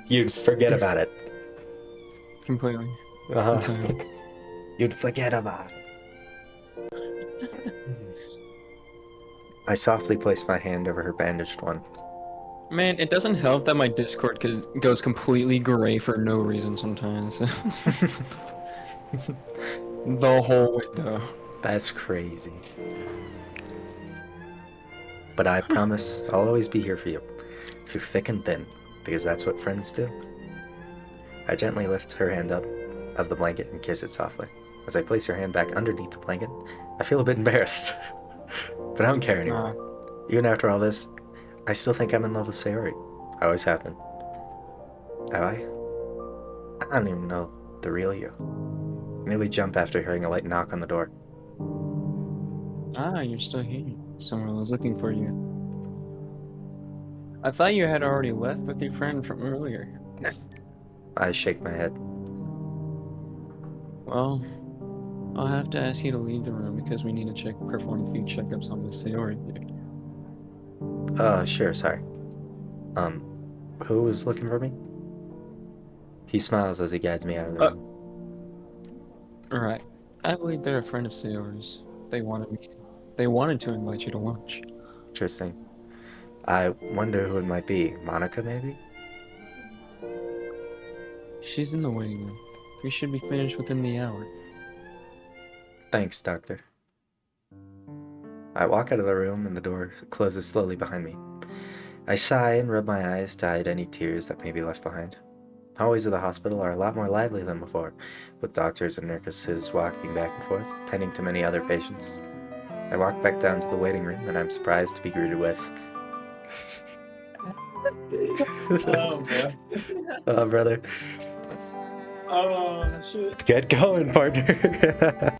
[SPEAKER 2] You'd forget about it.
[SPEAKER 1] completely.
[SPEAKER 2] Uh-huh.
[SPEAKER 1] Entirely.
[SPEAKER 2] You'd forget about it. I softly placed my hand over her bandaged one.
[SPEAKER 1] Man, it doesn't help that my Discord goes completely gray for no reason sometimes. The whole window.
[SPEAKER 2] That's crazy. But I promise I'll always be here for you, through thick and thin, because that's what friends do. I gently lift her hand up of the blanket and kiss it softly. As I place her hand back underneath the blanket, I feel a bit embarrassed. But I don't care anymore. Even after all this, I still think I'm in love with Sayori. I always have been. Have I? I don't even know the real you. I nearly jump after hearing a light knock on the door.
[SPEAKER 1] You're still here. Someone was looking for you. I thought you had already left with your friend from earlier.
[SPEAKER 2] I shake my head.
[SPEAKER 1] Well, I'll have to ask you to leave the room because we need to perform a few checkups on Miss Sayori here.
[SPEAKER 2] Sure, sorry. Who was looking for me? He smiles as he guides me out of the room.
[SPEAKER 1] Right. I believe they're a friend of Sayori's. They wanted to invite you to lunch.
[SPEAKER 2] Interesting. I wonder who it might be. Monika, maybe?
[SPEAKER 1] She's in the waiting room. We should be finished within the hour.
[SPEAKER 2] Thanks, Doctor. I walk out of the room and the door closes slowly behind me. I sigh and rub my eyes to hide any tears that may be left behind. Hallways of the hospital are a lot more lively than before, with doctors and nurses walking back and forth, tending to many other patients. I walk back down to the waiting room, and I'm surprised to be greeted with,
[SPEAKER 1] Oh, bro.
[SPEAKER 2] "Oh, brother,
[SPEAKER 1] Oh, shit.
[SPEAKER 2] get going, partner."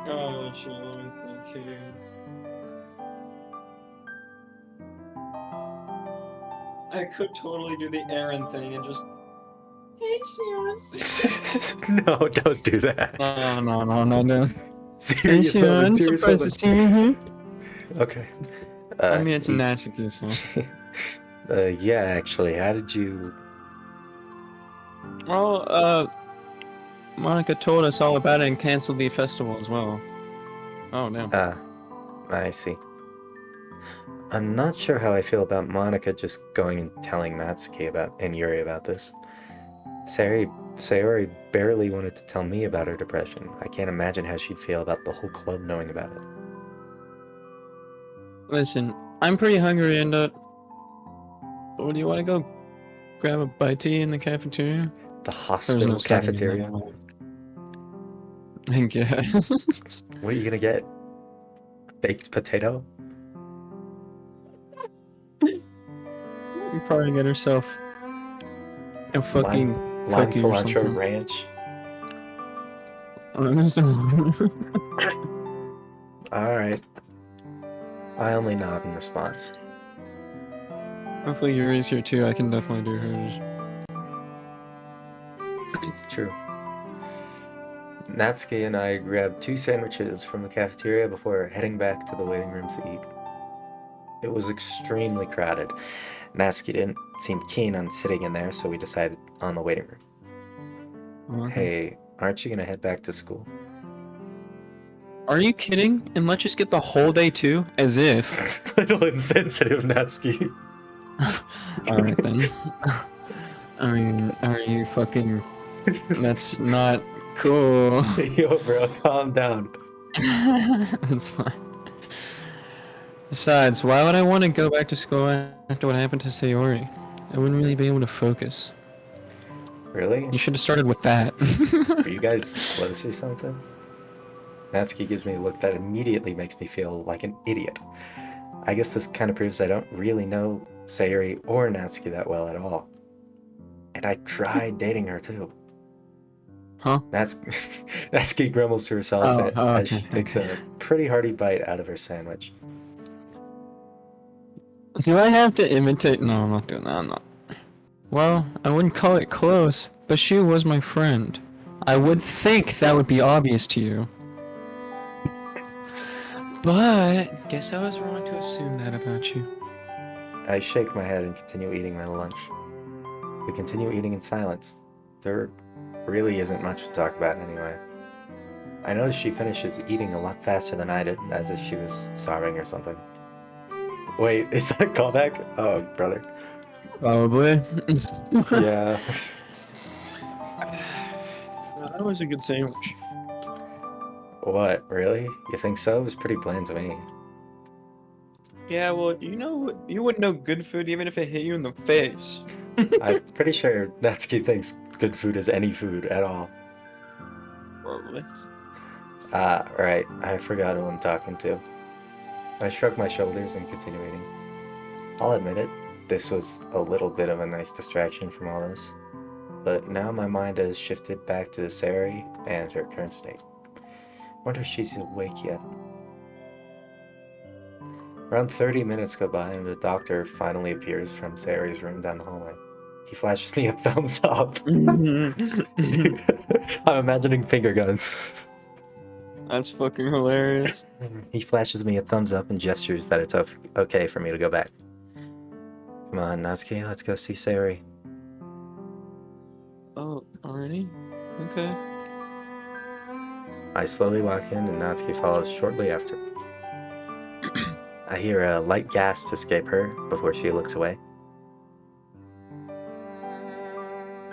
[SPEAKER 1] Oh, shit. Let me think here. I could totally do the Aaron thing and just. Hey, Sean.
[SPEAKER 2] No, don't do that.
[SPEAKER 1] No. Hey,
[SPEAKER 2] Serious
[SPEAKER 1] Sean.
[SPEAKER 2] moment, serious
[SPEAKER 1] Surprised to
[SPEAKER 2] moment.
[SPEAKER 1] see you here.
[SPEAKER 2] Okay.
[SPEAKER 1] I mean, it's
[SPEAKER 2] he-
[SPEAKER 1] Natsuki, so.
[SPEAKER 2] yeah, actually, how did you...
[SPEAKER 1] Well, Monika told us all about it and canceled the festival as well. Oh, no.
[SPEAKER 2] I see. I'm not sure how I feel about Monika just going and telling Natsuki and Yuri about this. Sayori barely wanted to tell me about her depression. I can't imagine how she'd feel about the whole club knowing about it.
[SPEAKER 1] Listen, I'm pretty hungry and, do you want to go grab a bite to eat in the cafeteria?
[SPEAKER 2] The
[SPEAKER 1] There's
[SPEAKER 2] hospital
[SPEAKER 1] no stopping in that
[SPEAKER 2] cafeteria?
[SPEAKER 1] one. I guess.
[SPEAKER 2] What are you gonna get? A baked potato?
[SPEAKER 1] You probably get herself a fucking
[SPEAKER 2] Lime
[SPEAKER 1] cookie or
[SPEAKER 2] cilantro
[SPEAKER 1] something.
[SPEAKER 2] ranch? Alright. I only nod in response.
[SPEAKER 1] Hopefully Yuri's here too. I can definitely do hers.
[SPEAKER 2] True. Natsuki and I grabbed 2 sandwiches from the cafeteria before heading back to the waiting room to eat. It was extremely crowded. Natsuki didn't seem keen on sitting in there, so we decided on the waiting room.
[SPEAKER 1] Okay.
[SPEAKER 2] Hey, aren't you gonna head back to school?
[SPEAKER 1] Are you kidding? And let's just get the whole day too? As if.
[SPEAKER 2] Little insensitive, Natsuki.
[SPEAKER 1] Alright then. I mean, are you fucking... That's not cool.
[SPEAKER 2] Yo, bro, calm down.
[SPEAKER 1] That's fine. Besides, why would I want to go back to school after what happened to Sayori? I wouldn't really be able to focus.
[SPEAKER 2] Really?
[SPEAKER 1] You should have started with that.
[SPEAKER 2] Are you guys close or something? Natsuki gives me a look that immediately makes me feel like an idiot. I guess this kind of proves I don't really know Sayori or Natsuki that well at all. And I tried dating her too.
[SPEAKER 1] Huh?
[SPEAKER 2] Natsuki grumbles to herself
[SPEAKER 1] Oh,
[SPEAKER 2] as
[SPEAKER 1] okay,
[SPEAKER 2] she takes
[SPEAKER 1] okay.
[SPEAKER 2] a pretty hearty bite out of her sandwich.
[SPEAKER 1] Do I have to imitate? No, I'm not doing that. I'm not. Well, I wouldn't call it close, but she was my friend. I would think that would be obvious to you. But guess I was wrong to assume that about you.
[SPEAKER 2] I shake my head and continue eating my lunch. We continue eating in silence. There really isn't much to talk about anyway. I notice she finishes eating a lot faster than I did, as if she was starving or something. Wait, is that a callback? Oh, brother.
[SPEAKER 1] Probably.
[SPEAKER 2] Yeah.
[SPEAKER 1] That was a good sandwich.
[SPEAKER 2] What, really? You think so? It was pretty bland to me.
[SPEAKER 1] Yeah, well, you wouldn't know good food even if it hit you in the face.
[SPEAKER 2] I'm pretty sure Natsuki thinks good food is any food at all.
[SPEAKER 1] Probably.
[SPEAKER 2] Right. I forgot who I'm talking to. I shrug my shoulders and continue eating. I'll admit it, this was a little bit of a nice distraction from all this. But now my mind has shifted back to Sayori and her current state. Wonder if she's awake yet. Around 30 minutes go by and the doctor finally appears from Sayori's room down the hallway. He flashes me a thumbs up. I'm imagining finger guns.
[SPEAKER 1] That's fucking hilarious.
[SPEAKER 2] He flashes me a thumbs up and gestures that it's okay for me to go back. Come on, Natsuki, let's go see Sayori.
[SPEAKER 1] Oh, already? Okay.
[SPEAKER 2] I slowly walk in and Natsuki follows shortly after. I hear a light gasp escape her before she looks away.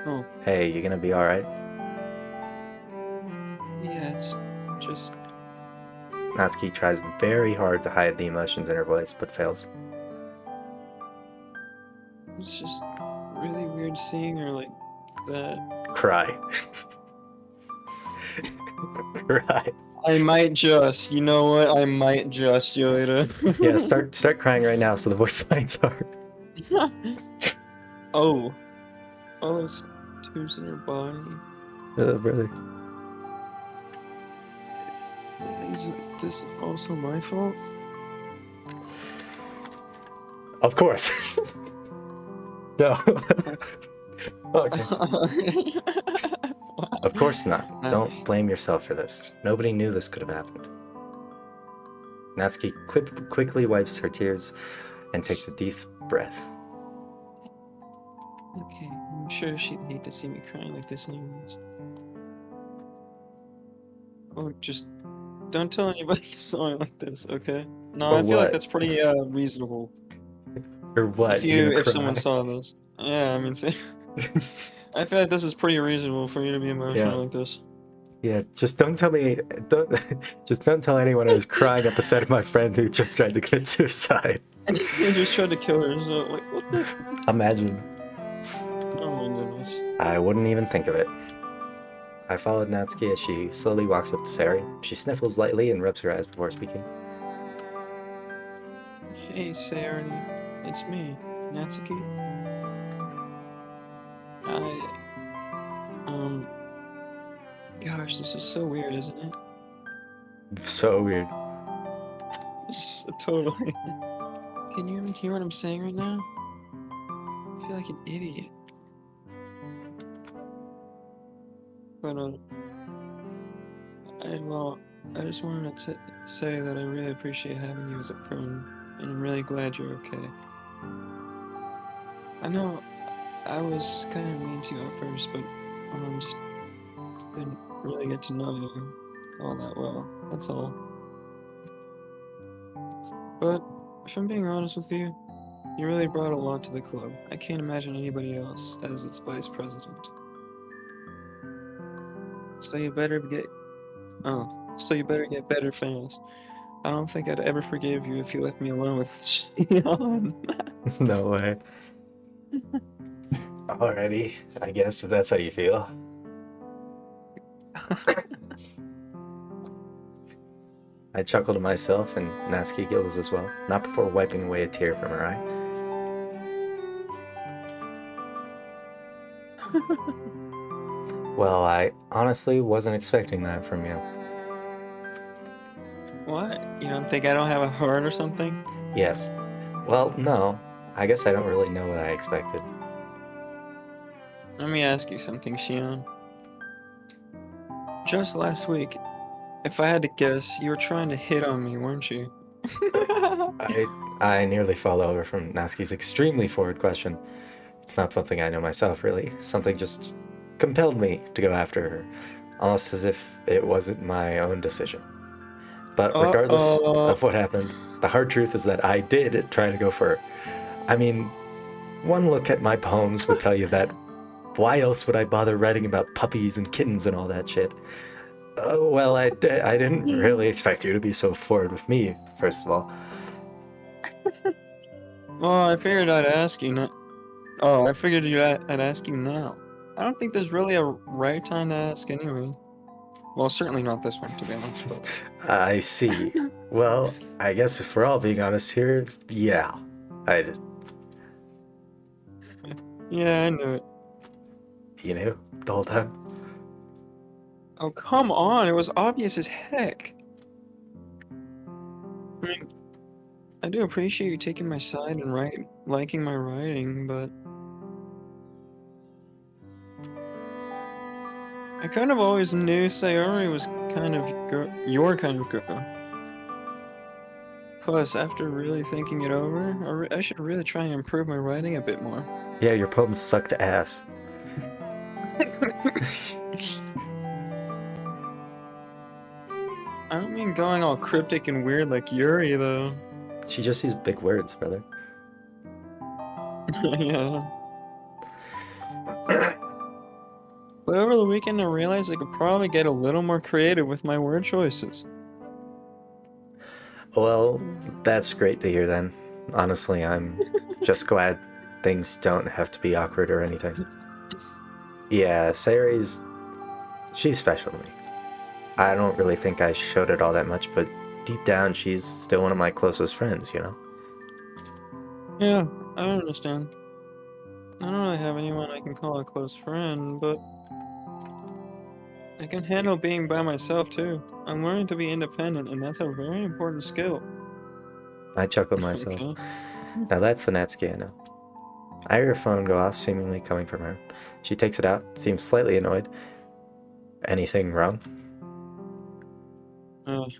[SPEAKER 1] Oh,
[SPEAKER 2] Hey, you gonna be alright?
[SPEAKER 1] yeah, it's just...
[SPEAKER 2] Natsuki tries very hard to hide the emotions in her voice, but fails.
[SPEAKER 1] It's just really weird seeing her like that.
[SPEAKER 2] Cry. Cry.
[SPEAKER 1] I might just, you know what? I might just, Yoito.
[SPEAKER 2] Yeah, start crying right now so the voice lines are.
[SPEAKER 1] Oh. Oh, it's tubes in her body.
[SPEAKER 2] Brother.
[SPEAKER 1] Is this also my fault?
[SPEAKER 2] Of course. No. Okay. Of course not. Don't blame yourself for this. Nobody knew this could have happened. Natsuki quickly wipes her tears and takes a deep breath.
[SPEAKER 1] Okay, I'm sure she'd hate to see me crying like this anyways. Oh, just don't tell anybody you saw me like this, okay? No,
[SPEAKER 2] Or
[SPEAKER 1] I feel like
[SPEAKER 2] what?
[SPEAKER 1] that's pretty reasonable.
[SPEAKER 2] Or what?
[SPEAKER 1] If someone saw this. Yeah, I mean, I feel like this is pretty reasonable for you to be emotional like this.
[SPEAKER 2] Yeah, just don't tell me. Don't tell anyone I was crying at the sight of my friend who just tried to commit suicide.
[SPEAKER 1] He just tried to kill herself. Like, what the?
[SPEAKER 2] Imagine.
[SPEAKER 1] Oh my goodness.
[SPEAKER 2] I wouldn't even think of it. I followed Natsuki as she slowly walks up to Sari. She sniffles lightly and rubs her eyes before speaking.
[SPEAKER 1] Hey, Sari. It's me, Natsuki. Gosh, this is so weird, isn't it?
[SPEAKER 2] So weird.
[SPEAKER 1] Totally. Can you even hear what I'm saying right now? I feel like an idiot. But, I just wanted to say that I really appreciate having you as a friend, and I'm really glad you're okay. I know I was kind of mean to you at first, but just didn't really get to know you all that well, that's all. But, if I'm being honest with you, you really brought a lot to the club. I can't imagine anybody else as its vice president. So you better get better fast. I don't think I'd ever forgive you if you left me alone with Shion.
[SPEAKER 2] No way. Alrighty, I guess if that's how you feel. I chuckle to myself, and Natsuki giggles as well, not before wiping away a tear from her eye. Well, I honestly wasn't expecting that from you.
[SPEAKER 1] What? You don't think I don't have a heart or something?
[SPEAKER 2] Yes. Well, no. I guess I don't really know what I expected.
[SPEAKER 1] Let me ask you something, Shion. Just last week, if I had to guess, you were trying to hit on me, weren't you?
[SPEAKER 2] I nearly fall over from Natsuki's extremely forward question. It's not something I know myself, really. Something just compelled me to go after her, almost as if it wasn't my own decision. But regardless of what happened, the hard truth is that I did try to go for her. I mean, one look at my poems would tell you that. Why else would I bother writing about puppies and kittens and all that shit? Well, I didn't really expect you to be so forward with me, first of all.
[SPEAKER 1] Well, I figured I'd ask you now. Oh, I figured I'd ask you now. I don't think there's really a right time to ask anyway. Well, certainly not this one, to be honest. But...
[SPEAKER 2] I see. Well, I guess if we're all being honest here, yeah, I did.
[SPEAKER 1] Yeah, I knew it.
[SPEAKER 2] You knew the whole time?
[SPEAKER 1] Oh, come on, it was obvious as heck. I mean, I do appreciate you taking my side and liking my writing, but... I kind of always knew Sayori was kind of your kind of girl. Plus, after really thinking it over, I should really try and improve my writing a bit more.
[SPEAKER 2] Yeah, your poems sucked ass.
[SPEAKER 1] I don't mean going all cryptic and weird like Yuri, though.
[SPEAKER 2] She just used big words, brother.
[SPEAKER 1] Yeah. But over the weekend, I realized I could probably get a little more creative with my word choices.
[SPEAKER 2] Well, that's great to hear then. Honestly, I'm just glad Things don't have to be awkward or anything. Yeah, Sayori's... she's special to me. I don't really think I showed it all that much, but deep down, she's still one of my closest friends, you know?
[SPEAKER 1] Yeah, I understand. I don't really have anyone I can call a close friend, but I can handle being by myself too. I'm learning to be independent, and that's a very important skill.
[SPEAKER 2] I chuckled myself.
[SPEAKER 1] Okay.
[SPEAKER 2] Now that's the Natsuki I know. I hear her phone go off, seemingly coming from her. She takes it out, seems slightly annoyed. Anything wrong?
[SPEAKER 1] Not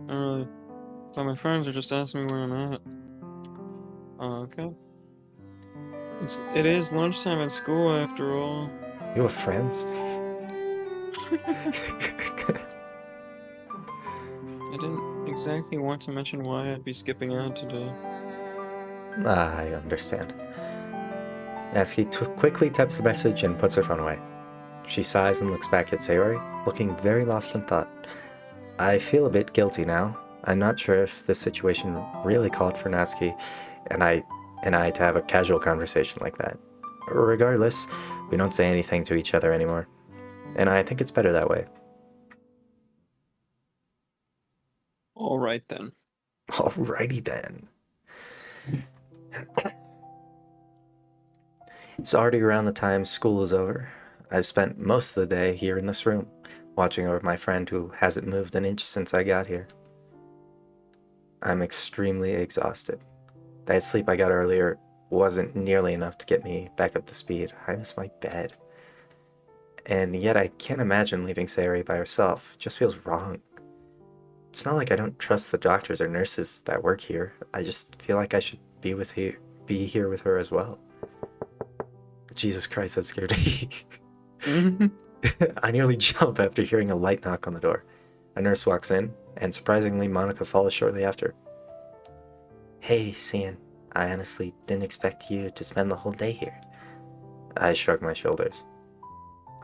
[SPEAKER 1] really. So my friends are just asking me where I'm at. Okay. It is lunchtime at school after all.
[SPEAKER 2] You have friends?
[SPEAKER 1] I didn't exactly want to mention why I'd be skipping out today.
[SPEAKER 2] I understand. Natsuki quickly types the message and puts her phone away. She sighs and looks back at Sayori, looking very lost in thought. I feel a bit guilty now. I'm not sure if this situation really called for Natsuki and I to have a casual conversation like that. Regardless, we don't say anything to each other anymore. And I think it's better that way.
[SPEAKER 1] Alright then.
[SPEAKER 2] Alrighty then. It's already around the time school is over. I've spent most of the day here in this room, watching over my friend who hasn't moved an inch since I got here. I'm extremely exhausted. That sleep I got earlier wasn't nearly enough to get me back up to speed. I miss my bed. And yet I can't imagine leaving Sayori by herself. It just feels wrong. It's not like I don't trust the doctors or nurses that work here. I just feel like I should be here with her as well. Jesus Christ, that scared me. I nearly jump after hearing a light knock on the door. A nurse walks in, and surprisingly, Monika follows shortly after. Hey, Cian. I honestly didn't expect you to spend the whole day here. I shrug my shoulders.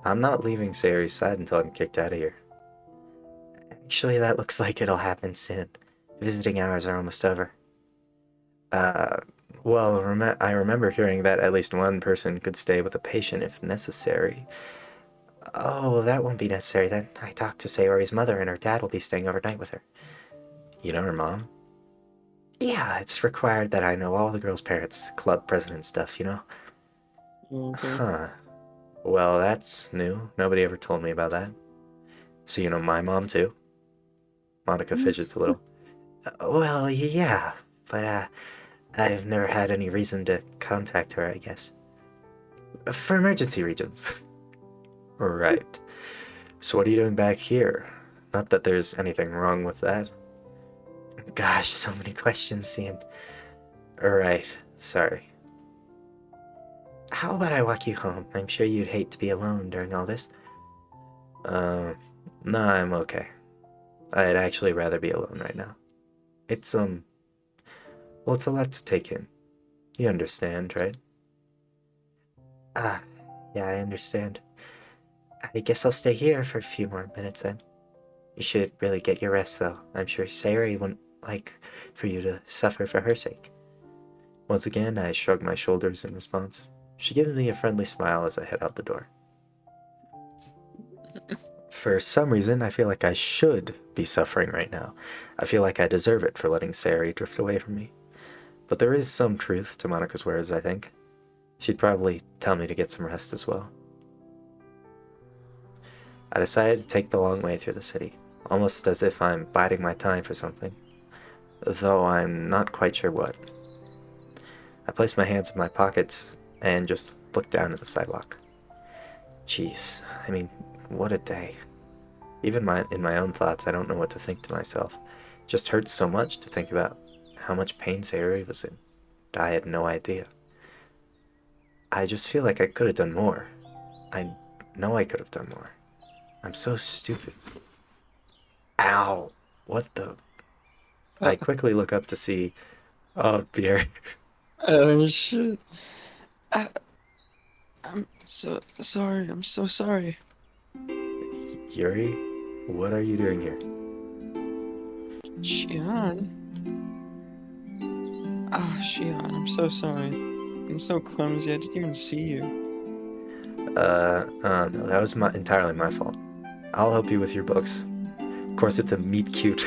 [SPEAKER 2] I'm not leaving Sayori's side until I'm kicked out of here. Actually, that looks like it'll happen soon. Visiting hours are almost over. Uh, well, I remember hearing that at least one person could stay with a patient if necessary. Oh, well, that won't be necessary then. I talked to Sayori's mother and her dad will be staying overnight with her. You know her mom? Yeah, it's required that I know all the girls' parents, club president stuff, you know?
[SPEAKER 1] Okay.
[SPEAKER 2] Huh. Well, that's new. Nobody ever told me about that. So you know my mom too? Monika fidgets a little. Well, yeah, but I've never had any reason to contact her, I guess. For emergency regions. Right. So what are you doing back here? Not that there's anything wrong with that. Gosh, so many questions, Cian. Right, sorry. How about I walk you home? I'm sure you'd hate to be alone during all this. No, I'm okay. I'd actually rather be alone right now. It's, well, it's a lot to take in. You understand, right? Ah, yeah, I understand. I guess I'll stay here for a few more minutes then. You should really get your rest, though. I'm sure Sayori wouldn't like for you to suffer for her sake. Once again, I shrug my shoulders in response. She gives me a friendly smile as I head out the door. For some reason, I feel like I should be suffering right now. I feel like I deserve it for letting Sayori drift away from me. But there is some truth to Monika's words, I think. She'd probably tell me to get some rest as well. I decided to take the long way through the city, almost as if I'm biding my time for something, though I'm not quite sure what. I place my hands in my pockets and just look down at the sidewalk. Jeez, I mean, what a day. Even in my own thoughts, I don't know what to think to myself. It just hurts so much to think about how much pain Sayori was in. I had no idea. I just feel like I could have done more. I know I could have done more. I'm so stupid. Ow! What the? I quickly look up to see. Oh, Pierre.
[SPEAKER 1] Oh shit. I, I'm so sorry. I'm so sorry.
[SPEAKER 2] Yuri? What are you doing here?
[SPEAKER 1] Shion? Ah, Shion, I'm so sorry. I'm so clumsy, I didn't even see you.
[SPEAKER 2] No, that was entirely my fault. I'll help you with your books. Of course, it's a meet cute.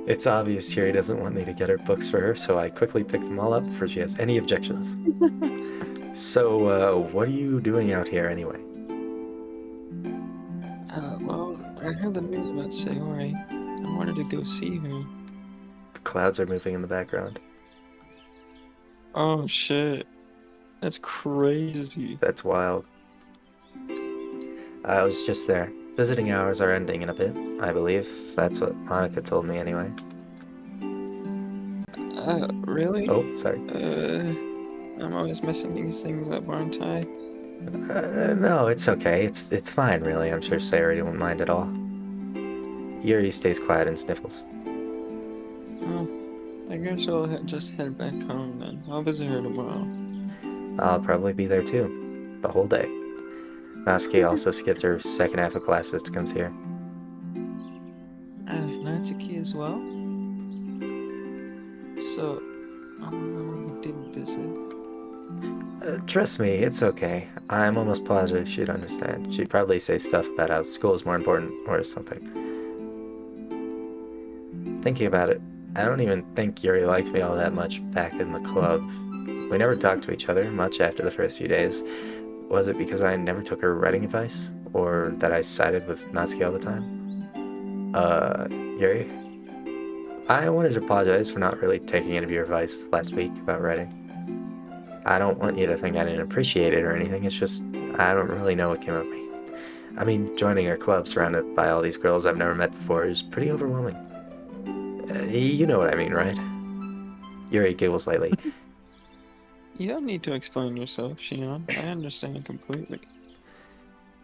[SPEAKER 2] It's obvious Yuri doesn't want me to get her books for her, so I quickly pick them all up before she has any objections. So, what are you doing out here anyway?
[SPEAKER 1] Well, I heard the news about Sayori. I wanted to go see her.
[SPEAKER 2] The clouds are moving in the background.
[SPEAKER 1] Oh shit. That's crazy.
[SPEAKER 2] That's wild. I was just there. Visiting hours are ending in a bit, I believe. That's what Monika told me anyway.
[SPEAKER 1] Really?
[SPEAKER 2] Oh, sorry.
[SPEAKER 1] I'm always messing these things up, aren't I?
[SPEAKER 2] No, it's okay. It's fine, really. I'm sure Sayori won't mind at all. Yuri stays quiet and sniffles.
[SPEAKER 1] Oh, I guess I'll just head back home then. I'll visit her tomorrow.
[SPEAKER 2] I'll probably be there too. The whole day. Natsuki also skipped her second half of classes to come here.
[SPEAKER 1] Natsuki as well? So, you didn't visit?
[SPEAKER 2] Trust me, it's okay. I'm almost positive she'd understand. She'd probably say stuff about how school is more important or something. Thinking about it, I don't even think Yuri liked me all that much back in the club. We never talked to each other much after the first few days. Was it because I never took her writing advice? Or that I sided with Natsuki all the time? Yuri? I wanted to apologize for not really taking any of your advice last week about writing. I don't want you to think I didn't appreciate it or anything, it's just I don't really know what came of me. I mean, joining a club surrounded by all these girls I've never met before is pretty overwhelming. You know what I mean, right? Yuri giggles lightly.
[SPEAKER 1] You don't need to explain yourself, Shion. I understand completely.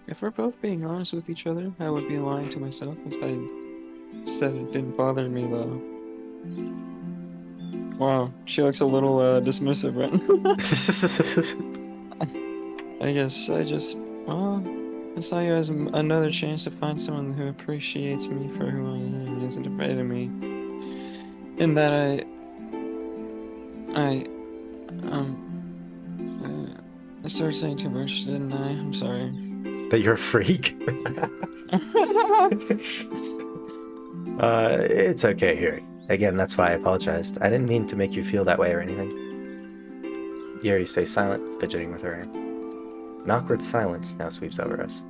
[SPEAKER 1] If we're both being honest with each other, I would be lying to myself if I said it didn't bother me, though. Wow, she looks a little dismissive right now. I guess well, I saw you as another chance to find someone who appreciates me for who I am and isn't afraid of me. In that um, I started saying too much, didn't I? I'm sorry.
[SPEAKER 2] That you're a freak? It's okay, Yuri. Again, that's why I apologized. I didn't mean to make you feel that way or anything. Yuri stays silent, fidgeting with her hand. An awkward silence now sweeps over us.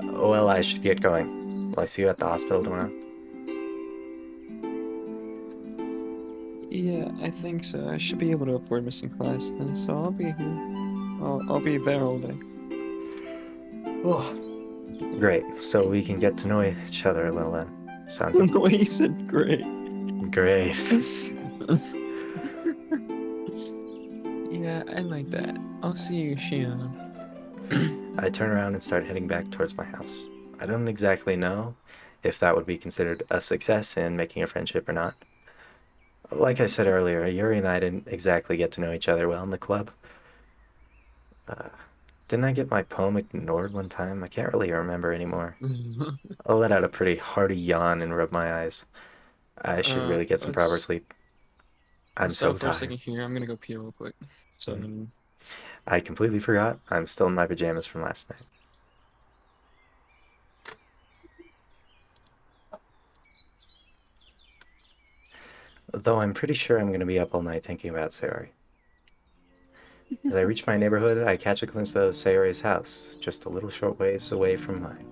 [SPEAKER 2] Well, I should get going. Will I see you at the hospital tomorrow?
[SPEAKER 1] Yeah, I think so. I should be able to afford missing class then, so I'll be here. I'll be there all day.
[SPEAKER 2] Oh. Great, so we can get to know each other a little then. Sounds
[SPEAKER 1] The way he said great.
[SPEAKER 2] great.
[SPEAKER 1] Yeah, I like that. I'll see you, Shion.
[SPEAKER 2] I turn around and start heading back towards my house. I don't exactly know if that would be considered a success in making a friendship or not. Like I said earlier, Yuri and I didn't exactly get to know each other well in the club. Didn't I get my poem ignored one time? I can't really remember anymore. I let out a pretty hearty yawn and rubbed my eyes. I should really get some proper sleep. I'm
[SPEAKER 1] let's
[SPEAKER 2] so
[SPEAKER 1] stop for a
[SPEAKER 2] tired.
[SPEAKER 1] second here. I'm gonna go pee real quick. So,
[SPEAKER 2] I completely forgot. I'm still in my pajamas from last night. Though I'm pretty sure I'm going to be up all night thinking about Sayori. As I reach my neighborhood, I catch a glimpse of Sayori's house, just a little short ways away from mine.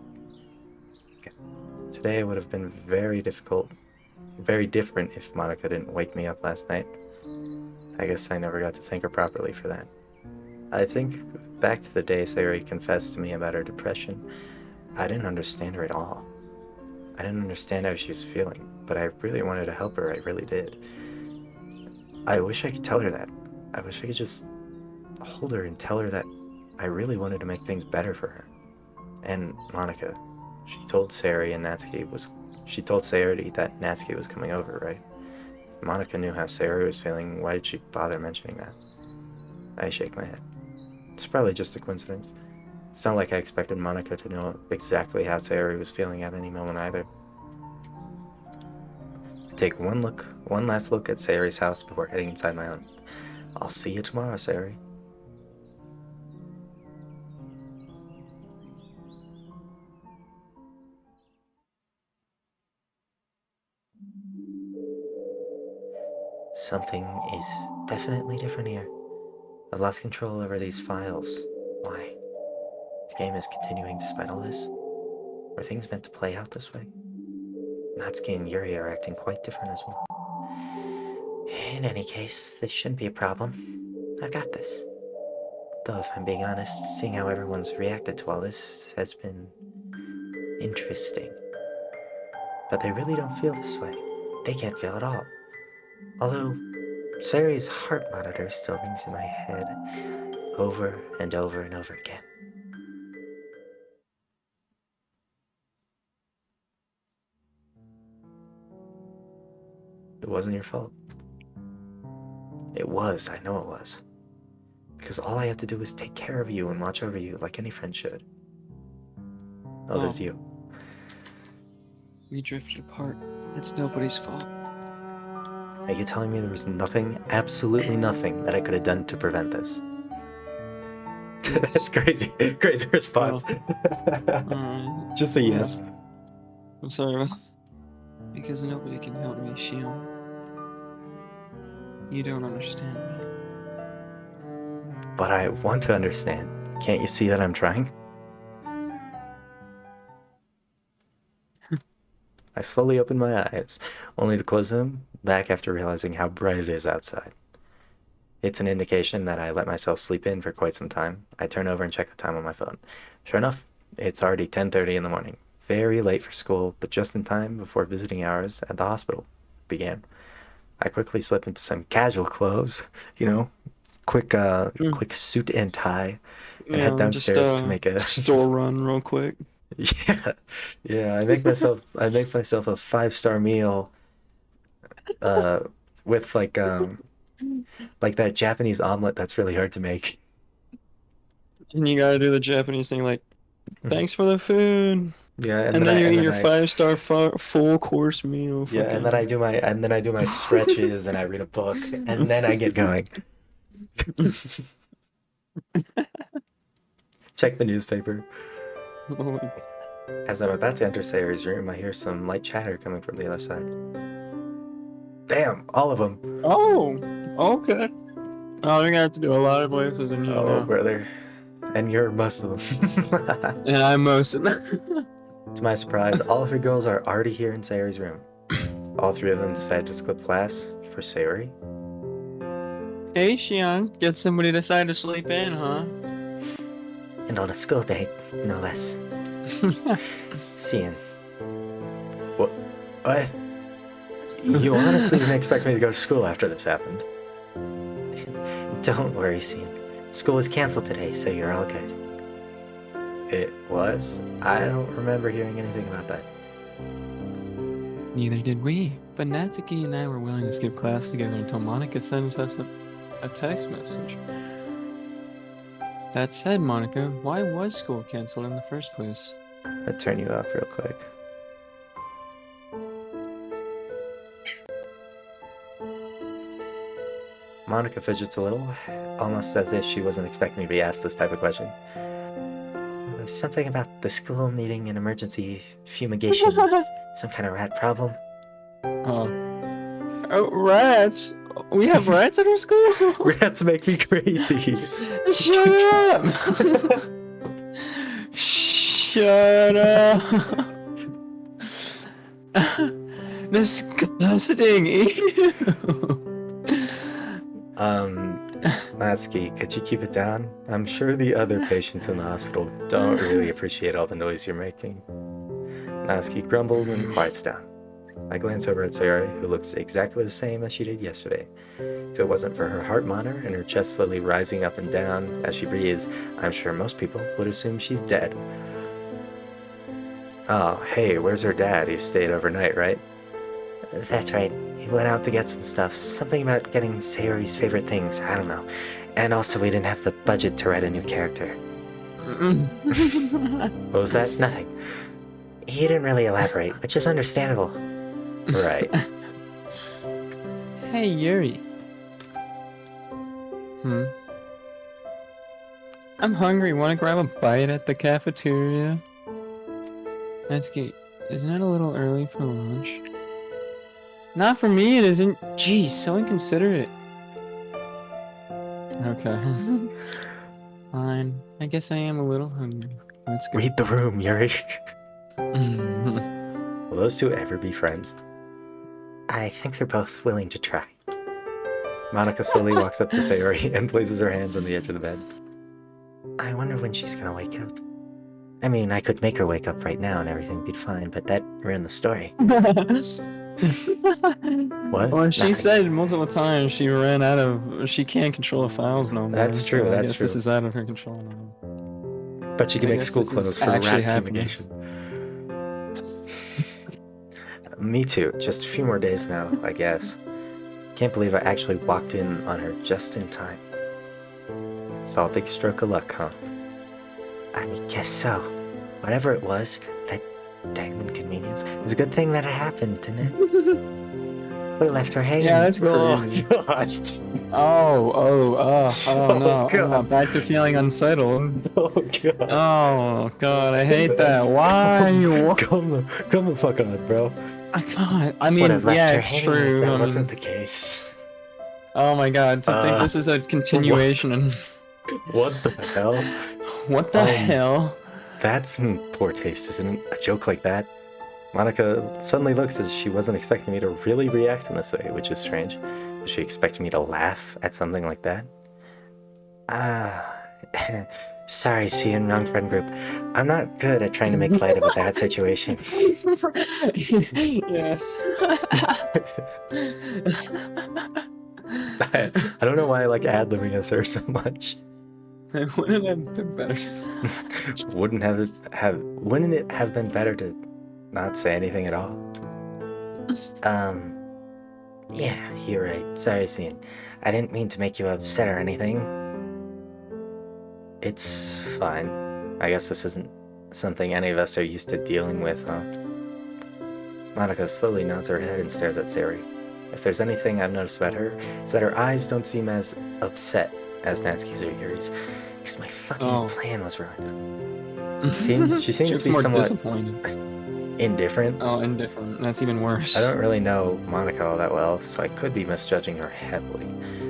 [SPEAKER 2] Today would have been very difficult, very different if Monika didn't wake me up last night. I guess I never got to thank her properly for that. I think back to the day Sayori confessed to me about her depression. I didn't understand her at all. I didn't understand how she was feeling, but I really wanted to help her, I really did. I wish I could tell her that. I wish I could just hold her and tell her that I really wanted to make things better for her. And Monika, she told Sayori that Natsuki was coming over, right? Monika knew how Sayori was feeling. Why did she bother mentioning that? I shake my head. It's probably just a coincidence. It's not like I expected Monika to know exactly how Sayori was feeling at any moment either. Take one last look at Sayori's house before heading inside my own. I'll see you tomorrow, Sayori. Something is definitely different here. I've lost control over these files. Why? The game is continuing despite all this? Were things meant to play out this way? Natsuki and Yuri are acting quite different as well. In any case, this shouldn't be a problem. I've got this. Though, if I'm being honest, seeing how everyone's reacted to all this has been interesting. But they really don't feel this way. They can't feel at all. Although, Sayori's heart monitor still rings in my head over and over and over again. It wasn't your fault. It was, I know it was. Because all I have to do is take care of you and watch over you like any friend should. Oh, there's you.
[SPEAKER 1] We drifted apart. That's nobody's fault.
[SPEAKER 2] Are you telling me there was nothing, absolutely nothing, that I could have done to prevent this? That's crazy. Crazy response. Just say yes.
[SPEAKER 1] I'm sorry about that. Because nobody can help me, Shion. You don't understand me.
[SPEAKER 2] But I want to understand. Can't you see that I'm trying? I slowly opened my eyes, only to close them back after realizing how bright it is outside. It's an indication that I let myself sleep in for quite some time. I turn over and check the time on my phone. Sure enough, it's already 10:30 in the morning. Very late for school, but just in time before visiting hours at the hospital began. I quickly slip into some casual clothes, quick suit and tie, and head downstairs to make a
[SPEAKER 1] store run real quick.
[SPEAKER 2] Yeah. I make myself a 5-star meal, with like that Japanese omelet that's really hard to make.
[SPEAKER 1] And you gotta do the Japanese thing, like, thanks for the food.
[SPEAKER 2] Yeah,
[SPEAKER 1] and then you're eating your 5-star full course meal.
[SPEAKER 2] Yeah, and then I do my stretches and I read a book and then I get going. Check the newspaper. As I'm about to enter Sayori's room, I hear some light chatter coming from the other side. Damn, all of them.
[SPEAKER 1] Oh, okay. Oh, you're gonna have to do a lot of voices in here now.
[SPEAKER 2] Brother. And you're most of them.
[SPEAKER 1] And I'm most of them.
[SPEAKER 2] To my surprise, all of your girls are already here in Sayori's room. All 3 of them decided to skip class for Sayori.
[SPEAKER 1] Hey, Shion, get somebody to decide to sleep in, huh?
[SPEAKER 2] And on a school date, no less. Seeing. What? You honestly didn't expect me to go to school after this happened. Don't worry, Sean. School was canceled today, so you're all good. It was? I don't remember hearing anything about that.
[SPEAKER 1] Neither did we, but Natsuki and I were willing to skip class together until Monika sent us a text message. That said, Monika, why was school canceled in the first place?
[SPEAKER 2] I'll turn you up real quick. Monika fidgets a little, almost as if she wasn't expecting to be asked this type of question. Something about the school needing an emergency fumigation. Some kind of rat problem.
[SPEAKER 1] Oh, rats? We have rats at our school?
[SPEAKER 2] Rats make me crazy.
[SPEAKER 1] Shut up! Shut up! Disgusting! Ew!
[SPEAKER 2] Natsuki, could you keep it down? I'm sure the other patients in the hospital don't really appreciate all the noise you're making. Natsuki grumbles and quiets down. I glance over at Sayori, who looks exactly the same as she did yesterday. If it wasn't for her heart monitor and her chest slowly rising up and down as she breathes, I'm sure most people would assume she's dead. Oh, hey, where's her dad? He stayed overnight, right? That's right. He went out to get some stuff. Something about getting Sayori's favorite things. I don't know. And also, we didn't have the budget to write a new character. What was that? Nothing. He didn't really elaborate, which is understandable. Right.
[SPEAKER 1] Hey, Yuri. I'm hungry. Want to grab a bite at the cafeteria? Natsuki, isn't it a little early for lunch? Not for me, it isn't. Geez, so inconsiderate. Okay. Fine. I guess I am a little hungry. Let's go.
[SPEAKER 2] Read the room, Yuri. Will those two ever be friends? I think they're both willing to try. Monika slowly walks up to Sayori and places her hands on the edge of the bed. I wonder when she's gonna wake up. I mean, I could make her wake up right now and everything would be fine, but that ruined the story. What?
[SPEAKER 1] Well, she
[SPEAKER 2] Nothing.
[SPEAKER 1] said multiple times she can't control the files no more.
[SPEAKER 2] That's true,
[SPEAKER 1] so I
[SPEAKER 2] that's
[SPEAKER 1] guess
[SPEAKER 2] true.
[SPEAKER 1] This is out of her control now.
[SPEAKER 2] But she can
[SPEAKER 1] I
[SPEAKER 2] make
[SPEAKER 1] guess
[SPEAKER 2] school
[SPEAKER 1] this is
[SPEAKER 2] clothes for
[SPEAKER 1] actually
[SPEAKER 2] rat
[SPEAKER 1] happening.
[SPEAKER 2] fumigation. Me too. Just a few more days now, I guess. Can't believe I actually walked in on her just in time. Saw a big stroke of luck, huh? I guess so. Whatever it was, that damn inconvenience, it was a good thing that it happened, didn't it? Would have left her hanging.
[SPEAKER 1] Yeah, that's
[SPEAKER 2] Oh,
[SPEAKER 1] crazy.
[SPEAKER 2] God.
[SPEAKER 1] Oh no.
[SPEAKER 2] God.
[SPEAKER 1] Back to feeling unsettled.
[SPEAKER 2] Oh, God.
[SPEAKER 1] Oh, God, I hate that. Why?
[SPEAKER 2] Come the fuck on, bro.
[SPEAKER 1] I can't. I mean,
[SPEAKER 2] Would have left
[SPEAKER 1] yeah,
[SPEAKER 2] her
[SPEAKER 1] it's
[SPEAKER 2] hanging
[SPEAKER 1] true.
[SPEAKER 2] if that
[SPEAKER 1] I
[SPEAKER 2] wasn't
[SPEAKER 1] mean,
[SPEAKER 2] the case.
[SPEAKER 1] oh my God, to think this is a continuation and
[SPEAKER 2] What the hell?
[SPEAKER 1] what the hell?
[SPEAKER 2] That's in poor taste, isn't it? A joke like that. Monika suddenly looks as she wasn't expecting me to really react in this way, which is strange. Was she expecting me to laugh at something like that? Sorry, Cian, wrong friend group. I'm not good at trying to make light of a bad situation.
[SPEAKER 1] Yes.
[SPEAKER 2] I don't know why I like ad-libbing as her so much.
[SPEAKER 1] Wouldn't it have been better?
[SPEAKER 2] Wouldn't it have been better to not say anything at all? Yeah, you're right. Sorry, Cian. I didn't mean to make you upset or anything. It's fine. I guess this isn't something any of us are used to dealing with, huh? Monika slowly nods her head and stares at Sayori. If there's anything I've noticed about her, it's that her eyes don't seem as upset as Natsuki's or Yuri's. Because my fucking plan was ruined. She seems to be
[SPEAKER 1] more
[SPEAKER 2] somewhat
[SPEAKER 1] disappointed.
[SPEAKER 2] Indifferent.
[SPEAKER 1] Oh, indifferent. That's even worse.
[SPEAKER 2] I don't really know Monika all that well, so I could be misjudging her heavily.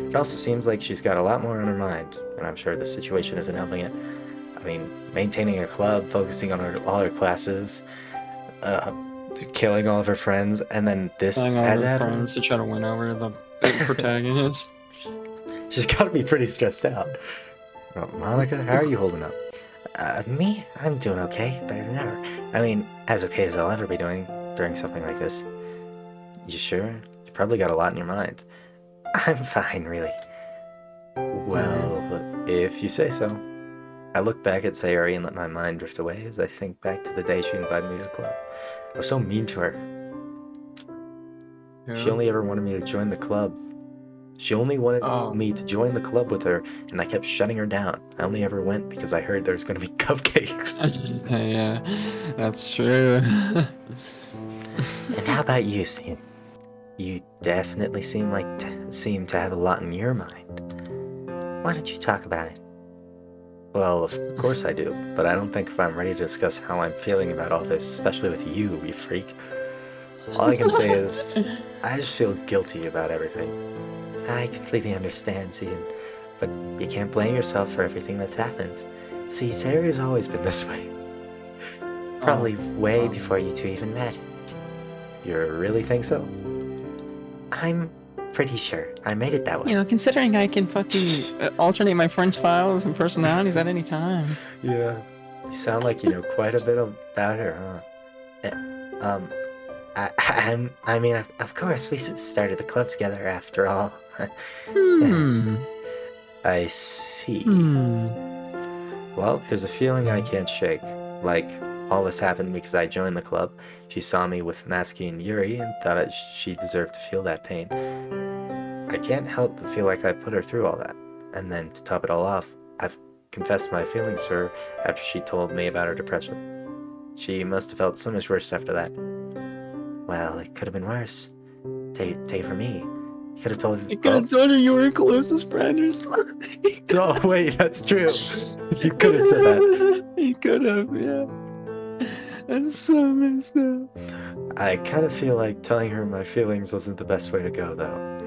[SPEAKER 2] It also seems like she's got a lot more on her mind, and I'm sure the situation isn't helping it. I mean, maintaining a club, focusing on all her classes, killing all of her friends, and then this had to happen.
[SPEAKER 1] Friends to try to win over the protagonist.
[SPEAKER 2] She's got to be pretty stressed out. Well, Monika, how are you holding up? Me? I'm doing okay, better than ever. I mean, as okay as I'll ever be doing during something like this. You sure? You probably got a lot in your mind. I'm fine, really. Well, if you say so. I look back at Sayori and let my mind drift away as I think back to the day she invited me to the club. I was so mean to her.
[SPEAKER 1] Yeah.
[SPEAKER 2] She only ever wanted me to join the club. She only wanted me to join the club with her, and I kept shutting her down. I only ever went because I heard there was going to be cupcakes.
[SPEAKER 1] Yeah, that's true.
[SPEAKER 2] And how about you, Cian? You definitely seem to have a lot in your mind. Why don't you talk about it? Well, of course I do, but I don't think if I'm ready to discuss how I'm feeling about all this, especially with you freak. All I can say is, I just feel guilty about everything. I completely understand, Cian, but you can't blame yourself for everything that's happened. See, Sayori's always been this way. Probably way before you two even met. You really think so? I'm pretty sure. I made it that way.
[SPEAKER 1] You know, considering I can fucking alternate my friends' files and personalities at any time.
[SPEAKER 2] Yeah. You sound like you know quite a bit about her, huh? I mean, of course, we started the club together after all. I see. Well, there's a feeling I can't shake. Like, all this happened because I joined the club. She saw me with Natsuki and Yuri and thought she deserved to feel that pain. I can't help but feel like I put her through all that. And then, to top it all off, I've confessed my feelings to her after she told me about her depression. She must have felt so much worse after that. Well, it could have been worse. Take it from me. You could have told
[SPEAKER 1] You could have told her you were her closest friend or something.
[SPEAKER 2] Oh, wait, that's true. You could have said that.
[SPEAKER 1] You could have, yeah. That's so messed up.
[SPEAKER 2] I kind of feel like telling her my feelings wasn't the best way to go, though.